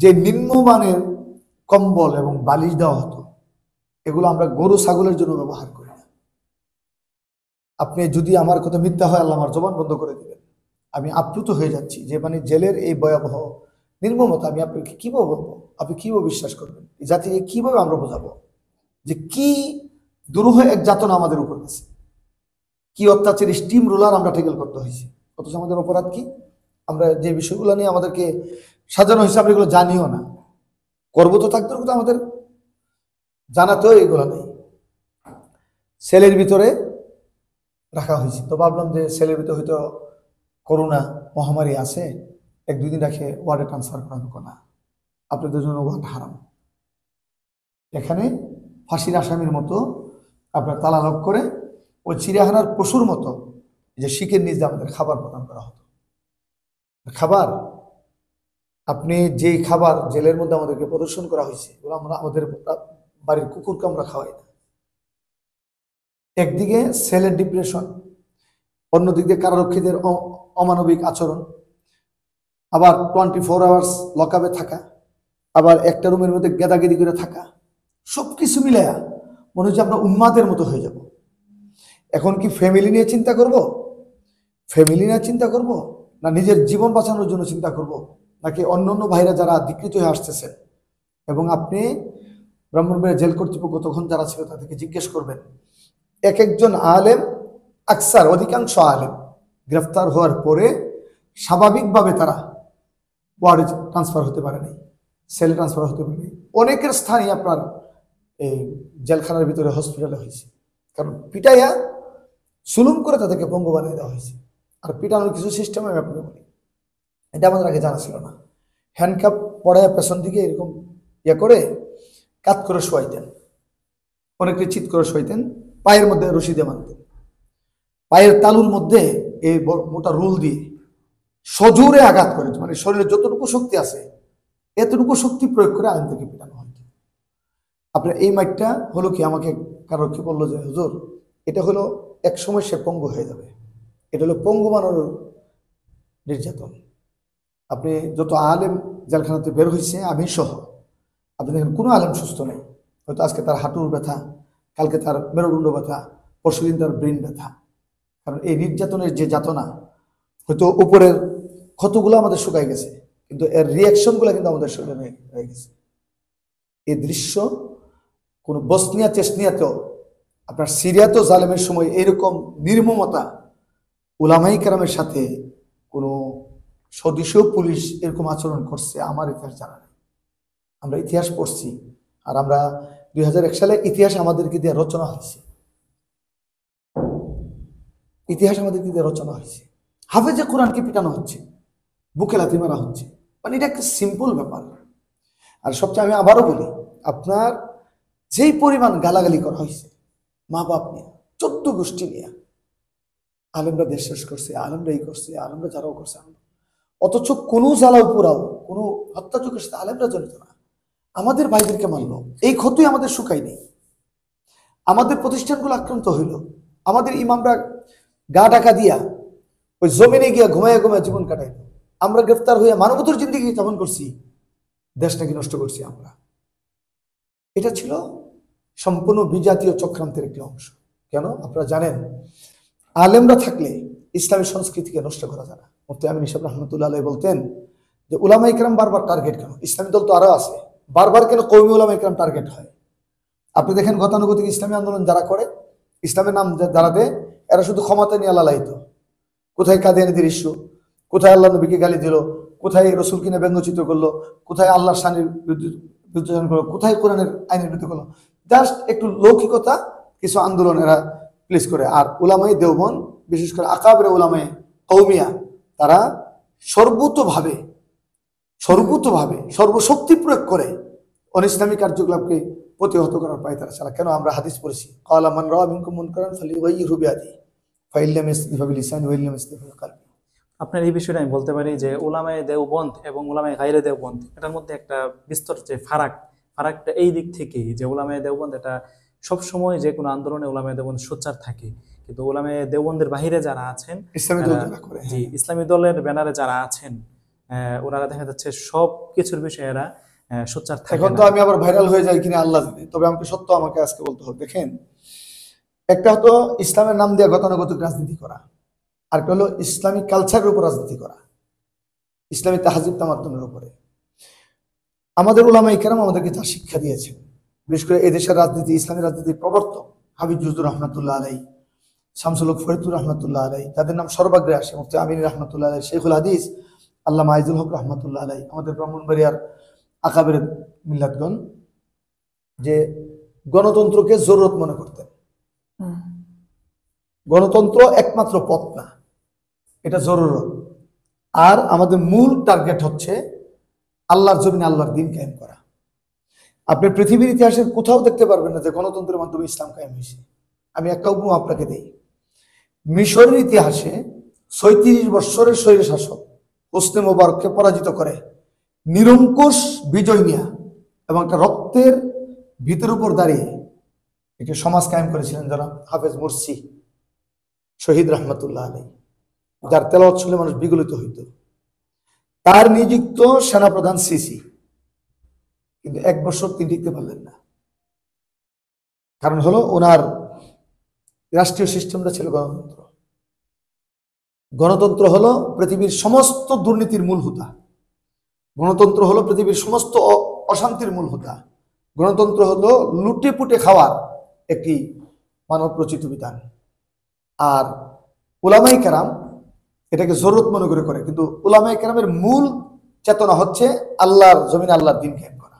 যে নিম্নমানের কম্বল এবং বালিশ দেওয়া হতো, এগুলো আমরা গরু ছাগলের জন্য ব্যবহার করি না। আপনি যদি আমার কথা মিথ্যা হয়, আল্লাহ আমার জবান বন্ধ করে দিবেন। আমি আপ্লুত হয়ে যাচ্ছি যে মানে জেলের এই ভয়াবহ নির্মমতা আমি আপনাকে কিভাবে বলবো, আপনি কিভাবে বিশ্বাস করবেন, এই জাতিকে কিভাবে আমরা বোঝাবো যে কি দুরূহ এক যাতনা আমাদের উপর আছে, কি অত্যাচারী স্টিম রোলার আমরা টেকেল করতে হয়েছে। অথচ আমাদের অপরাধ কি? আমরা যে বিষয়গুলো নিয়ে আমাদেরকে সাজানো হয়েছে আমরা এগুলো জানিও না। করবো তো থাকতে তো আমাদের জানাতেও এগুলো নেই। সেলের ভিতরে রাখা হয়েছে, তো ভাবলাম যে সেলের ভিতরে হয়তো করোনা মহামারী আছে, 1-2 দিন রাখে ওয়ার্ডে ট্রান্সফার করা হবে না, আপনাদের জন্য ওয়ার্ড হারাম। এখানে ফাঁসির আসামির মতো আপনার তালালক করে ওই চিড়িয়াখানার পশুর মতো যে শিকের নিচে আমাদের খাবার প্রদান করা হতো। খাবার, আপনি যেই খাবার জেলের মধ্যে আমাদেরকে প্রদর্শন করা হয়েছে, এগুলো আমরা আমাদের বাড়ির কুকুরকে আমরা খাওয়াই না। একদিকে সেলের ডিপ্রেশন, অন্যদিক দিয়ে কারারক্ষীদের অমানবিক আচরণ, আবার 24 আওয়ার্স লকআপে থাকা, আবার একটা রুমের মধ্যে গেদাগেদি করে থাকা, সবকিছু মিলে মনে হচ্ছে আমরা উন্মাদের মতো হয়ে যাব। এখন কি ফ্যামিলি নিয়ে চিন্তা করব? ফ্যামিলি নিয়ে চিন্তা করব, না নিজের জীবন বাঁচানোর জন্য চিন্তা করব, নাকি অন্য অন্য ভাইরা যারা দীক্ষিত হয়ে আসতেছেন? এবং আপনি ব্রাহ্মণবাড়িয়া জেল কর্তৃপক্ষ তখন যারা ছিল তাদেরকে জিজ্ঞেস করবেন, এক একজন আলেম, আকসার অধিকাংশ আলেম গ্রেফতার হওয়ার পরে স্বাভাবিকভাবে তারা ওয়ার্ডে ট্রান্সফার হতে পারেনি, সেলে ট্রান্সফার হতে পারেনি। অনেকের স্থানই আপনার এই জেলখানার ভিতরে হসপিটালে হয়েছে, কারণ পিটাইয়া সুলুম করে তাদেরকে পঙ্গু বানিয়ে দেওয়া হয়েছে। আর পিটানোর কিছু সিস্টেম আমি আপনাকে বলি, এটা আমাদের আগে জানা ছিল না। হ্যান্ডকাপ পড়ায় পেছন দিকে এরকম করে কাত করে শোয়াইতেন, অনেকে চিৎ করে শোয়াইতেন, পায়ের মধ্যে রশি দিয়ে বাঁধতেন, পায়ের তালুর মধ্যে এই মোটা রুল দিয়ে সজোরে আঘাত করে, মানে শরীরে যতটুকু শক্তি আছে এতটুকু শক্তি প্রয়োগ করে আইনটাকে পিটানো হয়তো। আপনার এই মাইটটা হলো কি, আমাকে কারো কি বললো যে হুজুর এটা হলো এক সময় সে পঙ্গু হয়ে যাবে, এটা হলো পঙ্গু বানানোর নির্যাতন। আপনি যত আলেম জেলখানাতে বের হয়েছে আমি সহ, আপনি দেখেন কোনো আলেম সুস্থ নেই। হয়তো আজকে তার হাঁটুর ব্যথা, কালকে তার মেরুদণ্ড ব্যথা, পরশুদিন তার ব্রেন ব্যথা। কারণ এই নির্যাতনের যে যাতনা, হয়তো উপরের ক্ষতগুলো আমাদের শুকাই গেছে, কিন্তু এর রিয়াকশনগুলো কিন্তু আমাদের শরীরে হয়ে গেছে। এই দৃশ্য কোনো বসনিয়া চেসনিয়াতেও, আপনার সিরিয়াতেও জালেমের সময় এরকম নির্মমতা উলামাই কেরামের সাথে কোনো স্বদেশীয় পুলিশ এরকম আচরণ করছে আমার ইতিহাস জানা নেই। আমরা ইতিহাস পড়ছি, আর আমরা 2001 সালে ইতিহাস আমাদেরকে দিয়ে রচনা হয়েছে, ইতিহাস আমাদেরকে দিয়ে রচনা হয়েছে। হাফেজে কোরআনকে পিটানো হচ্ছে, বুকে লাথি মারা হচ্ছে, মানে এটা একটা সিম্পল ব্যাপার। আর সবচেয়ে আমি আবারও বলি, আপনার যেই পরিমাণ গালাগালি করা হয়েছে মা বাপ নিয়ে, 14 গোষ্ঠী নিয়ে, আলেমরা দেশ শেষ করছে, আলেমরা এই করছে, আলেমরা যারাও করছে, অথচ কোনো জ্বালাও পোড়াও, কোনো হত্যাযজ্ঞের সাথে আলেমরা জড়িত না। আমাদের ভাইদেরকে মারলো, এই ক্ষতি আমাদের শুকাই নেই। আমাদের প্রতিষ্ঠানগুলো আক্রান্ত হইল, আমাদের ইমামরা গা ঢাকা দিয়া ওই জমিনে গিয়া ঘুমাইয়া ঘুমাইয়া জীবন কাটাইল। আমরা গ্রেফতার হইয়া মানবতার জিন্দিগি যাপন করছি, দেশ নাকি নষ্ট করছি আমরা। এটা ছিল সম্পূর্ণ বিজাতীয় চক্রান্তের একটি অংশ। কেন? আপনারা জানেন, আলেমরা থাকলে ইসলামী সংস্কৃতিকে নষ্ট করা যায় না। মুফতি আমিন সাহেব রহমতুল্লাহ আলাইহি বলতেন যে উলামায়ে কেরাম বারবার টার্গেট কেন? ইসলামী দল তো আরো আছে, বারবার কেন কওমি উলামায়ে কেরাম টার্গেট হয়? আপনি দেখেন গতানুগতিক ইসলামী আন্দোলন যারা করে, ইসলামের নাম যারা দেয়, এরা শুধু ক্ষমতা নিয়ে লালায়িত। কোথায় কাদিয়ানীদের ইস্যু, কোথায় আল্লাহ নবীকে গালি দিল, কোথায় রসুল কিনে ব্যঙ্গচিত্র করলো, কোথায় আল্লাহর শানের বিরুদ্ধে করলো, কোথায় কোরআনের আইনের বিরুদ্ধে করলো। জাস্ট একটু লৌকিকতা কিছু আন্দোলন এরা প্লেস করে। আর উলামায়ে দেওবন্দ, বিশেষ করে আকাবের উলামায়ে কওমিয়া, তারা সর্বতোভাবে সর্বশক্তি প্রয়োগ করে অনিসলামী কার্যকলাপকে প্রতিহত করার পায় তারা ছাড়া। কেন? আমরা হাদিস পড়েছি, ক্বালা মান রাআ মিনকুম মুনকারান ফালিয়ুগাইয়িরহু বিয়াদিহি ফাইল্লাম ইসতাতি' বিলিসানিহি ওয়াইল্লাম ইসতাতি' বিকলবিহি। আপনার এই বিষয়টা আমি বলতে পারি যে উলামায়ে দেওবন্দ এবং উলামায়ে গায়রে দেওবন্দ এটার মধ্যে একটা বিস্তর যে ফারাকটা এই দিক থেকেই যে উলামায়ে দেওবন্দ এটা সবসময় যে কোনো আন্দোলনে উলামায়ে দেওবন্দ সোচ্চার থাকে, কিন্তু উলামায়ে দেওবন্দের বাহিরে যারা আছেন, ইসলামী দল যারা করে, জি, ইসলামী দলের ব্যানারে যারা আছেন, ওনারা দেখা যাচ্ছে সব কিছুর বিষয়ে এরা সোচ্চার থাকে এখন না। তো আমি আবার ভাইরাল হয়ে যাই কিনা আল্লাহ জানে, তবে আমাকে সত্য আমাকে আজকে বলতে হবে। দেখেন, একটা হতো ইসলামের নাম দিয়ে গতানুগতিক রাজনীতি করা, আরেকটা হলো ইসলামিক কালচারের উপর রাজনীতি করা, ইসলামী তাহজিব তামাদ্দুনের উপরে। আমাদের উলামায়ে কেরাম আমাদেরকে যা শিক্ষা দিয়েছেন, বিশেষ করে এদেশের রাজনীতি, ইসলামী রাজনীতির প্রবর্তক হাবিব জুজুর রহমাতুল্লাহ আলাইহি, শামসুল হক ফরিদুর রহমাতুল্লাহ আলাইহি, তাদের নাম সর্বাগ্রে আসে, মুফতি আমিন রহমাতুল্লাহ আলাইহি, শেখুল হাদিস আল্লামা আইজুল হক রহমাতুল্লাহ আলাইহি, আমাদের ব্রাহ্মণবাড়িয়ার আকাবের মিল্লাতগণ, যে গণতন্ত্রকে জরুরত মনে করতেন। গণতন্ত্র একমাত্র পথ না, এটা জরুরত। আর আমাদের মূল টার্গেট হচ্ছে আল্লাহর জমিনে আল্লাহর দ্বীন কায়েম করা। আপনি পৃথিবীর ইতিহাসের কোথাও দেখতে পারবেন না যে গণতন্ত্রের মাধ্যমে ইসলাম কায়েম হয়েছে। আমি একটা উপমা আপনাকে দেই। মিশরের ইতিহাসে ৩৬ বৎসরের স্বৈর শাসক হোসনে মোবারককে পরাজিত করে নিরঙ্কুশ বিজয় নিয়া এবং একটা রক্তের ভিতের উপর দাঁড়িয়ে একটি সমাজ কায়েম করেছিলেন জনাব হাফেজ মুরসি শহীদ রহমতুল্লাহ আলাইহি, যার তেলাওয়াত শুনলে মানুষ বিগলিত হইত। তার নিযুক্ত সেনাপ্রধান সিসি কিন্তু ১ বছর তিনি টিকতে পারলেন না। কারণ হলো ওনার রাষ্ট্রীয় সিস্টেমটা ছিল গণতন্ত্র। গণতন্ত্র হলো পৃথিবীর সমস্ত দুর্নীতির মূল হোতা, গণতন্ত্র হলো পৃথিবীর সমস্ত অশান্তির মূল হোতা, গণতন্ত্র হলো লুটে পুটে খাওয়ার একটি মানব রচিত বিধান। আর উলামায়ে কেরাম এটাকে জরুরত মনে করে, কিন্তু উলামায়ে কেরামের মূল চেতনা হচ্ছে আল্লাহর জমিনে আল্লাহর দ্বীন কায়েম করা,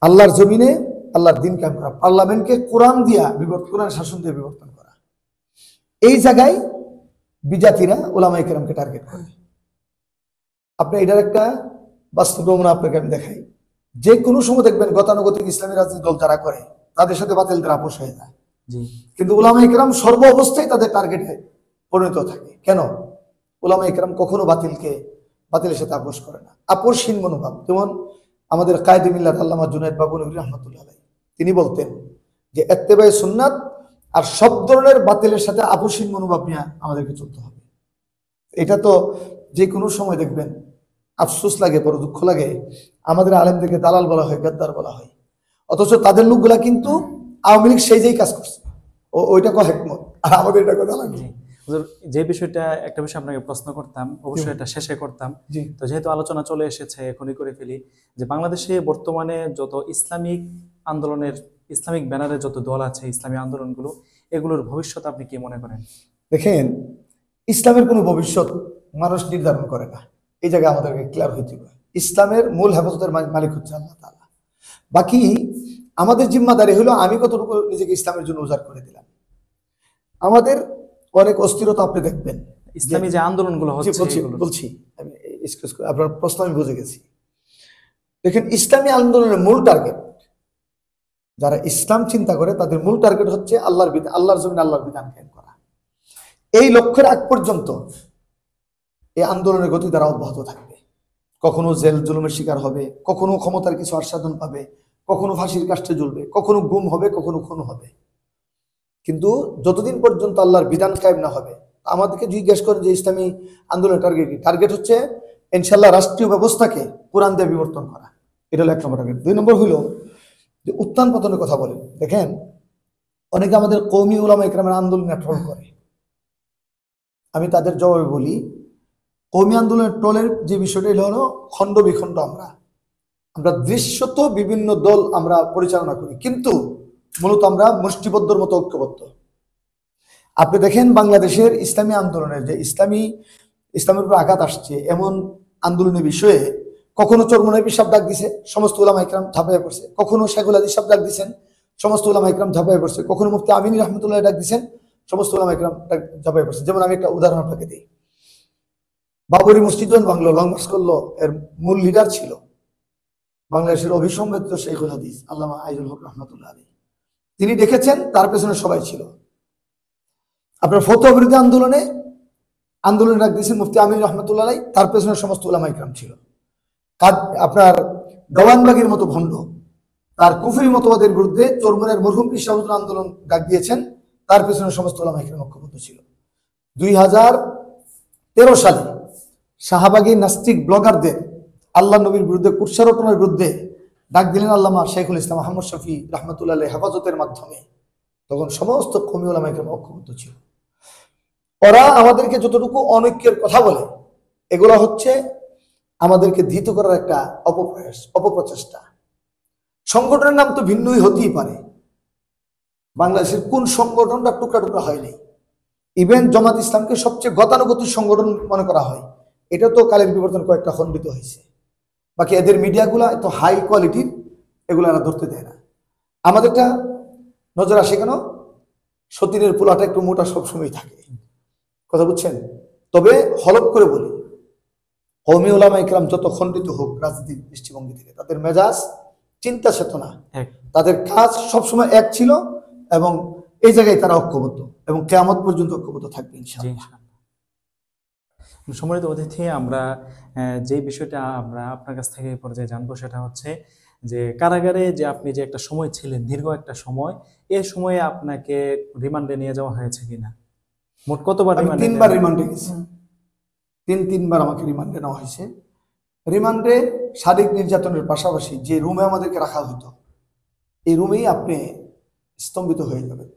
আল্লাহর জমিনে আল্লাহর দ্বীন কায়েম করা, পার্লামেন্টকে কোরআন দিয়া কোরআন শাসন দিয়ে বিবর্তন করা। এই জায়গায় বিজাতিরা উলামায়ে কেরামকে টার্গেট করে। আপনি এটার একটা বাস্তব নমুনা আপনাকে আমি দেখাই। যে কোনো সময় দেখবেন গতানুগতিক ইসলামী রাজনীতি দল যারা করে তাদের সাথে বাতিলদের আপোষ হয়ে যায়, কিন্তু উলামায়ে কেরাম সর্ব অবস্থায় তাদের টার্গেটে পরিণত থাকে। কেন? উলামায়ে কেরাম কখনো বাতিলের সাথে আপোষ করে না, আপোষহীন মনোভাব। যেমন আমাদের কায়েদে মিল্লাত আল্লামা জুনায়েদ বাবুনগরী রহমাতুল্লাহ আলাইহি, তিনি বলতেন যে ইত্তেবায়ে সুন্নাত আর সব ধরনের বাতিলের সাথে আপোষহীন মনোভাব নিয়ে আমাদেরকে চলতে হবে। এটা তো যে কোনো সময় দেখবেন আফসোস লাগে, বড় দুঃখ লাগে, আমাদের আলেমদেরকে দালাল বলা হয়, গাদ্দার বলা হয়, অথচ তাদের লোকগুলা কিন্তু আওয়ামী লীগ সেই যেই কাজ করছে, ওইটা কয় হেকমত, আর আমাদের এটা কথা লাগে। যে বিষয়টা, একটা বিষয় আপনাকে প্রশ্ন করতাম, অবশ্যই এটা শেষে করতাম। তো যেহেতু আলোচনা চলে এসেছে, এখনই করে ফেলি যে বাংলাদেশে বর্তমানে যত ইসলামিক আন্দোলনের, ইসলামিক ব্যানারে যত দল আছে, ইসলামী আন্দোলনগুলো, এগুলোর ভবিষ্যৎ আপনি কি মনে করেন? দেখেন, ইসলামের কোনো ভবিষ্যৎ মানুষ নির্ধারণ করে না, এই জায়গায় আমাদেরকে ক্লিয়ার হইতে হবে। ইসলামের মূল হেফাজতের মালিক হচ্ছে আল্লাহ তাআলা। বাকি আমাদের জিম্মাদারি হলো আমি কতটুকু নিজেকে ইসলামের জন্য উজাড় করে দিলাম। আমাদের অনেক অস্থিরতা আপনি দেখবেন ইসলামী যে আন্দোলনগুলো হচ্ছে, বলছি আমি, আপনার প্রশ্ন আমি বুঝে গেছি। দেখেন, ইসলামী আন্দোলনের মূল টার্গেট, যারা ইসলাম চিন্তা করে তাদের মূল টার্গেট হচ্ছে আল্লাহর জমিনে আল্লাহর বিধান কায়েম করা। এই লক্ষ্যের আগ পর্যন্ত এই আন্দোলনের গতি দ্বারা অব্যাহত থাকবে। কখনো জেল জুলুমের শিকার হবে, কখনো ক্ষমতার কিছু আস্বাদন পাবে, কখনো ফাঁসির কাষ্ঠে ঝুলবে, কখনো গুম হবে, কখনো খুন হবে। কিন্তু যতদিন পর্যন্ত আল্লাহর বিধান কায়েম না হবে, আমাদেরকে জিজ্ঞেস করেন যে ইসলামী আন্দোলনের টার্গেট কি? টার্গেট হচ্ছে ইনশাল্লাহ রাষ্ট্রীয় ব্যবস্থাকে কোরআন দিয়ে বিবর্তন করা। এটা হলো 1 নম্বর টার্গেট। 2 নম্বর হইল যে উত্থান পতনের কথা বলেন। দেখেন, অনেকে আমাদের কওমি উলামা ইকরামের আন্দোলনে ট্রল করে। আমি তাদের জবাবে বলি, কওমি আন্দোলনের ট্রলের যে বিষয়টা হলো খণ্ড বিখণ্ড। আমরা দৃশ্যত বিভিন্ন দল আমরা পরিচালনা করি, কিন্তু মূলত আমরা মুষ্টিবদ্ধর মতো ঐক্যবদ্ধ। আপনি দেখেন বাংলাদেশের ইসলামী আন্দোলনের যে ইসলামের উপর আঘাত আসছে এমন আন্দোলনের বিষয়ে কখনো চরমনাই সাহেব ডাক দিছে, সমস্ত উলামা ইকরাম ঝাঁপাইয়া পড়ছে। কখনো শেখুল হাদিস সাহেব ডাক দিচ্ছেন, সমস্ত উলামা ইকরাম ঝাঁপাইয়া পড়ছে। কখনো মুফতি আমিন রহমতুল্লাহ ডাক দিচ্ছেন, সমস্ত উলামা ইকরাম ঝাঁপাইয়া পড়ছে। যেমন আমি একটা উদাহরণ আপনাকে দিই। বাবরি মসজিদ ভাঙলো, লং মার্চ করলো, এর মূল লিডার ছিল বাংলাদেশের অভিসম্বিত শেখুল হাদিস আল্লামা আইজুল হক রহমতুল্লাহ আলী। তিনি দেখেছেন, তার পেছনে সবাই ছিল। আপনার ফতোয়া বিরোধী আন্দোলনে ডাক দিয়েছেন মুফতি আমিন রহমতুল্লাহ আলী, তার পেছনে সমস্ত উলামা ইকরাম ছিল। আপনার দেওয়ানবাগের মতো ভণ্ড তার কুফরি মতবাদের বিরুদ্ধে চরমনের মরহুম পীর সাহেব আন্দোলন ডাক দিয়েছেন, তার পেছনে সমস্ত উলামা ইকরাম ঐক্যবদ্ধ ছিল। 2013 সালে শাহবাগী নাস্তিক ব্লগারদের আল্লাহ নবীর বিরুদ্ধে কুৎসারটনের বিরুদ্ধে ডাক দিলেন আল্লামা শেখুল ইসলাম আহমদ শফি রহমতুল্লাহ হেফাজতের মাধ্যমে। তখন সমস্ত কওমি উলামা ইকরাম ঐক্যবদ্ধ ছিল। ওরা আমাদেরকে যতটুকু অনৈক্যের কথা বলে, এগুলো হচ্ছে আমাদেরকে ধৃত করার একটা অপপ্রচেষ্টা। সংগঠনের নাম তো ভিন্নই হতেই পারে। বাংলাদেশের কোন সংগঠনটা টুকরা টুকরা হয়নি। ইভেন জামাত ইসলামকে সবচেয়ে গতানুগতিক সংগঠন মনে করা হয়। এটা তো কালের বিবর্তন কয়েকটা খণ্ডিত হয়েছে। বাকি এদের মিডিয়াগুলা এত হাই কোয়ালিটির, এগুলো এরা ধরতে দেয় না। আমাদেরটা নজর আসে কেন? সতীনের পোলাটা একটু মোটা সবসময় থাকে, কথা বুঝছেন? তবে হলপ করে বলি, কওমি উলামা ইকরাম যত খণ্ডিত হোক রাজনীতির দৃষ্টিভঙ্গি থেকে, তাদের মেজাজ, চিন্তা চেতনা, তাদের কাজ সবসময় এক ছিল এবং এই জায়গায় তারা ঐক্যবদ্ধ এবং কিয়ামত পর্যন্ত ঐক্যবদ্ধ থাকবে ইনশাআল্লাহ। সম্মানিত অতিথি, আমরা যে বিষয়টা আমরা আপনার কাছ থেকে এই পর্যায়ে জানবো সেটা হচ্ছে যে কারাগারে যে আপনি যে একটা সময় ছিলেন, দীর্ঘ একটা সময়, এই সময়ে আপনাকে রিমান্ডে নিয়ে যাওয়া হয়েছে কিনা? মোট কতবার আমি রিমান্ডে? 3বার রিমান্ডে গেছি। তিনবার আমাকে রিমান্ডে নেওয়া হয়েছে। রিমান্ডে শারীরিক নির্যাতনের পাশাপাশি যে রুমে আমাদেরকে রাখা হতো, এই রুমেই আপনি স্তম্ভিত হয়ে যাবেন।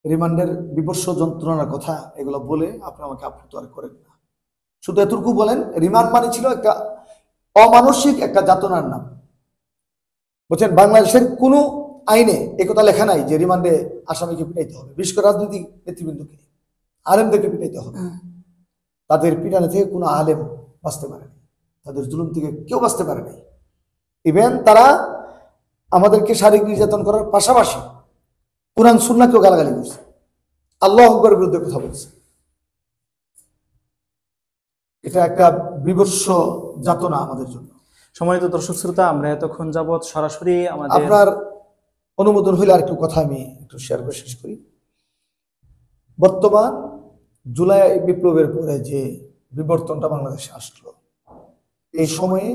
রিমান্ডের বিভৎস যন্ত্রণার কথা এগুলো বলে আপনি আমাকে আপ্লুত আর করেন না। শুধু এতটুকু বলেন, রিমান্ড মানে ছিল একটা অমানসিক একটা যাতনার নাম। বলছেন বাংলাদেশের কোনো আইনে একথা লেখা নাই যে রিমান্ডে আসামিকে পিটাইতে হবে। বিশেষ করে রাজনৈতিক নেতৃবৃন্দকে, আলেমদেরকে পিটাইতে হবে। তাদের পিটানো থেকে কোনো আলেম বাঁচতে পারেনি, তাদের জুলুম থেকে কেউ বাঁচতে পারেনি। ইভেন তারা আমাদেরকে শারীরিক নির্যাতন করার পাশাপাশি কুরআন সুন্নাহকেও গালাগালি করছে, আল্লাহ আকবরের বিরুদ্ধে কথা বলছে। এটা একটা বিভৎস যাতনা আমাদের জন্য। সম্মানিত দর্শক শ্রোতা, আমরা এতক্ষণ যাবৎ সরাসরি আমাদের, আপনার অনুমোদন হইলে আর একটু কথা আমি একটু শেয়ার করে শেষ করি। বর্তমান জুলাই বিপ্লবের পরে যে বিবর্তনটা বাংলাদেশে আসলো, এই সময়ে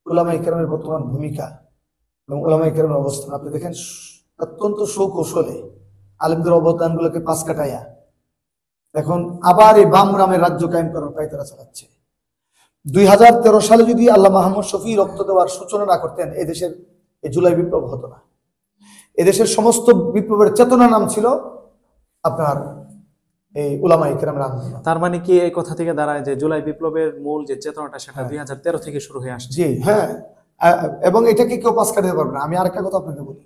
উলামায়ে কেরামের বর্তমান ভূমিকা এবং উলামায়ে কেরামের অবস্থান আপনি দেখেন, অত্যন্ত সুকৌশলে আলেমদের অবদানগুলোকে পাশ কাটাইয়া এখন আবার এই বাম রামের রাজ্য কায়েম করার পায়তারা চালাচ্ছে। 2013 সালে যদি আল্লাহ আহমদ শফি রক্ত দেওয়ার সূচনা না করতেন, এদেশের এই জুলাই বিপ্লব হতো না। এদেশের সমস্ত বিপ্লবের চেতনার নাম ছিল আপনার এই উলামায়ে কেরামের আন্দোলন। তার মানে কি এই কথা থেকে দাঁড়ায় যে জুলাই বিপ্লবের মূল যে চেতনাটা সেটা 2013 থেকে শুরু হয়ে আসছে? জি হ্যাঁ, এবং এটাকে কেউ পাশ কাটাতে পারবে না। আমি আরেকটা কথা আপনাকে বলি,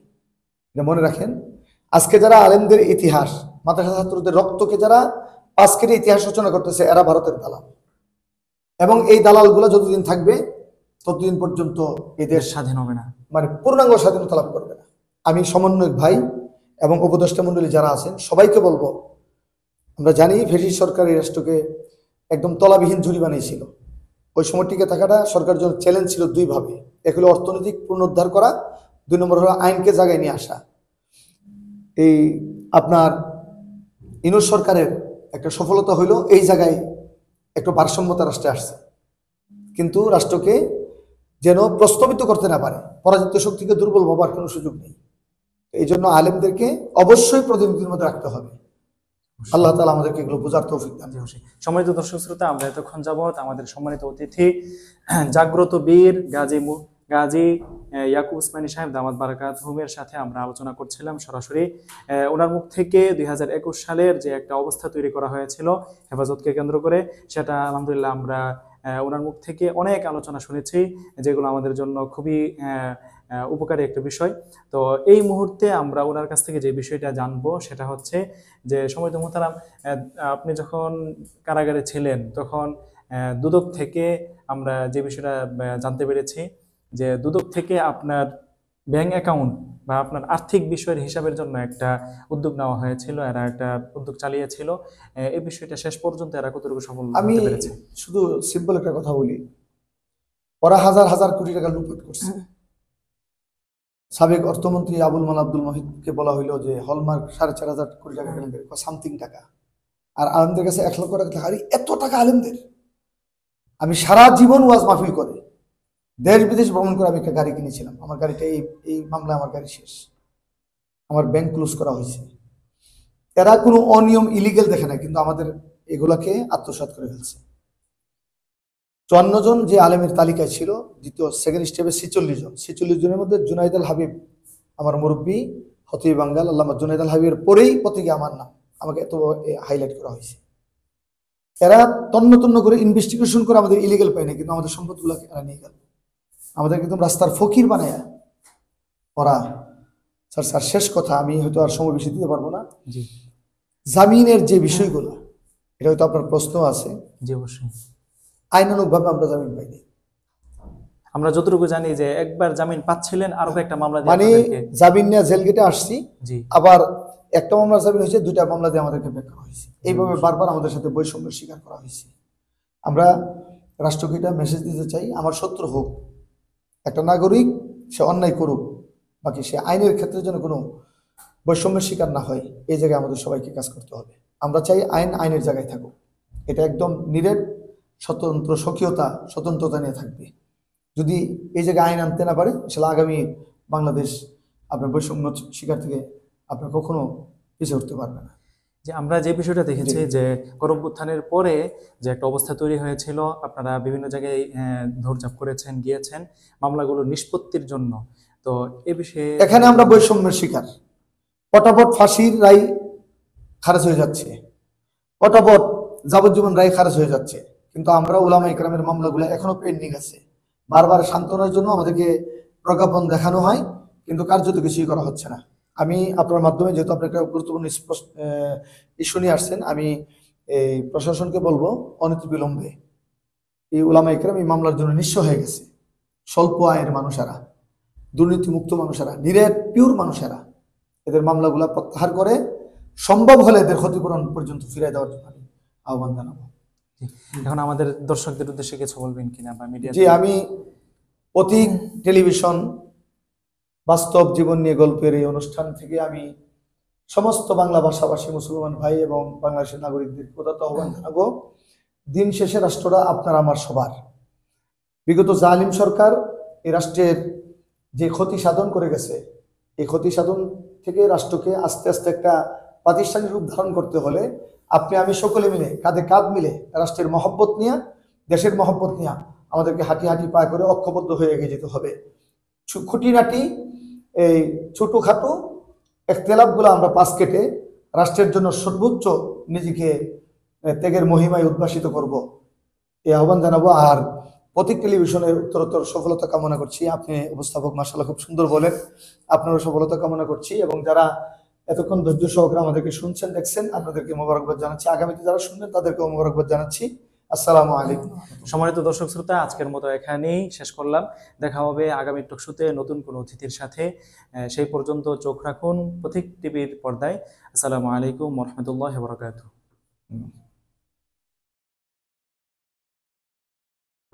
মনে রাখেন, আজকে যারা আলেমদের ইতিহাস, মাদ্রাসা ছাত্রদের রক্তকে যারা পাশ কেটে ইতিহাস রচনা করতেছে, এরা ভারতের দালাল। এবং এই দালালগুলো যতদিন থাকবে ততদিন পর্যন্ত এই দেশ স্বাধীন হবে না, মানে পূর্ণাঙ্গ স্বাধীনতা লাভ করবে না। আমি সমন্বয়ক ভাই এবং উপদেষ্টা মন্ডলী যারা আছেন সবাইকে বলবো, আমরা জানি ফ্যাসিস্ট সরকার এই রাষ্ট্রকে একদম তলাবিহীন ঝুড়ি বানিয়েছিল। ওই সময় টিকে থাকাটা সরকারের জন্য চ্যালেঞ্জ ছিল দুইভাবে। এক হলো অর্থনৈতিক পুনরুদ্ধার করা, 2 নম্বর হলো আইনকে জায়গায় নিয়ে আসা। এই আপনার ইউনূস সরকারের একটা সফলতা হইল এই জায়গায় একটা ভারসাম্যতা রাষ্ট্রে আসছে, কিন্তু রাষ্ট্রকে যেন প্রস্তাবিত করতে না পারে, পরাজিত শক্তিকে দুর্বল ভাবার কোনো সুযোগ নেই। এই জন্য আলেমদেরকে অবশ্যই প্রতিনিধির মধ্যে রাখতে হবে। আল্লাহ তাআলা আমাদেরকে এগুলো বোঝার তৌফিক দান জি, অবশ্যই। সম্মানিত দর্শক শ্রোতা, আমরা এতক্ষণ যাবৎ আমাদের সম্মানিত অতিথি জাগ্রত বীর গাজী ইয়াকুব উসমানী সাহেব দামাত বারাকাতুহুমের সাথে আমরা আলোচনা করছিলাম সরাসরি। ওনার মুখ থেকে 2021 সালের যে একটা অবস্থা তৈরি করা হয়েছিল হেফাজতকে কেন্দ্র করে, সেটা আলহামদুলিল্লাহ আমরা ওনার মুখ থেকে অনেক আলোচনা শুনেছি, যেগুলো আমাদের জন্য খুবই উপকারী একটা বিষয়। তো এই মুহূর্তে আমরা ওনার কাছ থেকে যে বিষয়টা জানবো সেটা হচ্ছে যে, সম্মানিত মুহতারাম, আপনি যখন কারাগারে ছিলেন তখন দুদক থেকে আমরা যে বিষয়টা জানতে পেরেছি যে দুদক থেকে আপনার ব্যাংক অ্যাকাউন্ট বা আপনার আর্থিক বিষয়ের হিসাবের জন্য একটা উদ্যোগ নেওয়া হয়েছিল, এরা একটা উদ্যোগ চালিয়েছিল। এই বিষয়টা শেষ পর্যন্ত এরা কতটুকু সফল আমি হতে পেরেছে? শুধু সিম্পল একটা কথা বলি, ওরা হাজার হাজার কোটি টাকা লুটপাট করছে। সাবেক অর্থমন্ত্রী আবুল মাল আব্দুল মহিদকে বলা হইলো যে হলমার্ক 4,500 কোটি টাকা কেলেঙ্কারি, সামথিং টাকা, আর আলেমদের কাছে 1 লক্ষ টাকা। আরে এত টাকা আলেমদের! আমি সারা জীবন ওয়াজ মাহফিল করে দেশ বিদেশ ভ্রমণ করে আমি একটা গাড়ি কিনেছিলাম। আমার গাড়িটা এই মামলায় আমার গাড়ি শেষ, আমার ব্যাংক ক্লোজ করা হয়েছে। এরা কোনো অনিয়ম ইলিগেল দেখে না, কিন্তু আমাদের এগুলাকে আত্মসাৎ করে ফেলছে। 54 জন যে আলেমের তালিকায় ছিল, দ্বিতীয় সেকেন্ড স্টেপে 46 জন। 46 জনের মধ্যে জুনাইদ আল হাবিব, আমার মুরব্বী হতিব বাঙ্গাল আল্লামা জুনাইদ আল হাবিবের পরেই প্রতীকে আমার নাম, আমাকে এত হাইলাইট করা হয়েছে। এরা তন্ন তন্ন করে ইনভেস্টিগেশন করে আমাদের ইলিগেল পায় না, কিন্তু আমাদের সম্পদগুলোকে এরা নিয়ে গেল, আমাদের একদম রাস্তার ফকির বানায় ওরা। স্যার শেষ কথা, আমি হয়তো আর সময় বেশি দিতে পারবো না। জি জামিনের যে বিষয়গুলো, এটা হয়তো আপনার প্রশ্ন আছে। জি, অবশ্যই। আইনানুগভাবে আমরা জামিন পাইনি। আমরা যতটুকু জানি যে একবার জামিন পাচ্ছিলেন, আরো একটা মামলা দিয়ে মানে আপনাদেরকে জামিন নিয়ে জেল গেটে আসছি, জি আবার একটা মামলা জামিন হয়েছে, 2টা মামলা দিয়ে আমাদেরকে বের করা হয়েছে। এইভাবে বারবার আমাদের সাথে বৈষম্যের স্বীকার করা হয়েছে। আমরা রাষ্ট্রকে এটা মেসেজ দিতে চাই, আমার শত্রু হোক একটা নাগরিক, সে অন্যায় করুক, বাকি সে আইনের ক্ষেত্রে যেন কোনো বৈষম্যের শিকার না হয়, এই জায়গায় আমাদের সবাইকে কাজ করতে হবে। আমরা চাই আইন আইনের জায়গায় থাকুক, এটা একদম নিরেট স্বতন্ত্রতা নিয়ে থাকবে। যদি এই জায়গায় আইন আনতে না পারে, আসলে আগামী বাংলাদেশ আপনার বৈষম্য শিকার থেকে আপনার কখনো পিছিয়ে উঠতে পারবে না। যে আমরা যে বিষয়টা দেখেছি যে গণঅভ্যুত্থানের পরে যে একটা অবস্থা তৈরি হয়েছিল, আপনারা বিভিন্ন জায়গায় দৌড়ঝাঁপ করেছেন, গিয়েছেন মামলাগুলো নিষ্পত্তির জন্য। তো এ বিষয়ে এখানে আমরা বৈষম্যের শিকার, পটাপট ফাঁসির রায় খারেজ হয়ে যাচ্ছে, পটাপট যাবজ্জীবন রায় খারেজ হয়ে যাচ্ছে, কিন্তু আমরা উলামা ইকরামের মামলাগুলো এখনো পেন্ডিং আছে। বারবার সান্ত্বনার জন্য আমাদেরকে প্রজ্ঞাপন দেখানো হয়, কিন্তু কার্যত কিছুই করা হচ্ছে না। আমি আপনার মাধ্যমে, যেহেতু আপনি একটা গুরুত্বপূর্ণ ইস্যু নিয়ে আসছেন, আমি এই প্রশাসনকে বলবো অনতিবিলম্বে এই উলামা ইকরাম এই মামলার জন্য নিঃস্ব হয়ে গেছে। স্বল্প আয়ের মানুষেরা, দুর্নীতিমুক্ত মানুষেরা, নিরেট পিওর মানুষেরা, এদের মামলাগুলা প্রত্যাহার করে সম্ভব হলে এদের ক্ষতিপূরণ পর্যন্ত ফিরিয়ে দেওয়ার জন্য আমি আহ্বান জানাবো। এখন আমাদের দর্শকদের উদ্দেশ্যে কিছু বলবেন কিনা বা মিডিয়া? জি, আমি প্রতীক টেলিভিশন বাস্তব জীবন নিয়ে গল্পের এই অনুষ্ঠান থেকে আমি সমস্ত বাংলা ভাষাভাষী মুসলমান ভাই এবং বাংলাদেশের নাগরিকদের প্রদত্ত আহ্বান জানাবো, দিন শেষে রাষ্ট্রটা আপনার আমার সবার। বিগত জালিম সরকার এই রাষ্ট্রের যে ক্ষতি সাধন করে গেছে, এই ক্ষতি সাধন থেকে রাষ্ট্রকে আস্তে আস্তে একটা প্রাতিষ্ঠানিক রূপ ধারণ করতে হলে আপনি আমি সকলে মিলে কাঁধে কাঁধ মিলে রাষ্ট্রের মহব্বত নিয়ে, দেশের মহব্বত নিয়ে আমাদেরকে হাঁটি হাঁটি পা করে ঐক্যবদ্ধ হয়ে এগিয়ে যেতে হবে। খুঁটিনাটি এই ছোটোখাটো একতেলাপগুলো আমরা পাশ কেটে রাষ্ট্রের জন্য সর্বোচ্চ নিজেকে ত্যাগের মহিমায় উদ্ভাসিত করব, এই আহ্বান জানাবো। আর প্রতীক টেলিভিশনের উত্তরোত্তর সফলতা কামনা করছি। আপনি উপস্থাপক মাশাআল্লাহ খুব সুন্দর বলেন, আপনারও সফলতা কামনা করছি। এবং যারা এতক্ষণ ধৈর্য সহকারে আমাদেরকে শুনছেন দেখছেন, আপনাদেরকে মোবারকবাদ জানাচ্ছি। আগামীতে যারা শুনবেন তাদেরকেও মোবারকবাদ জানাচ্ছি। আসসালামু আলাইকুম। সম্মানিত দর্শক শ্রোতা, আজকের মতো এখানেই শেষ করলাম। দেখা হবে আগামী টকশোতে নতুন কোনো অতিথির সাথে। সেই পর্যন্ত চোখ রাখুন প্রতীক টিভির পর্দায়। আসসালামু আলাইকুম ওয়া রাহমাতুল্লাহি ওয়া বারাকাতুহু।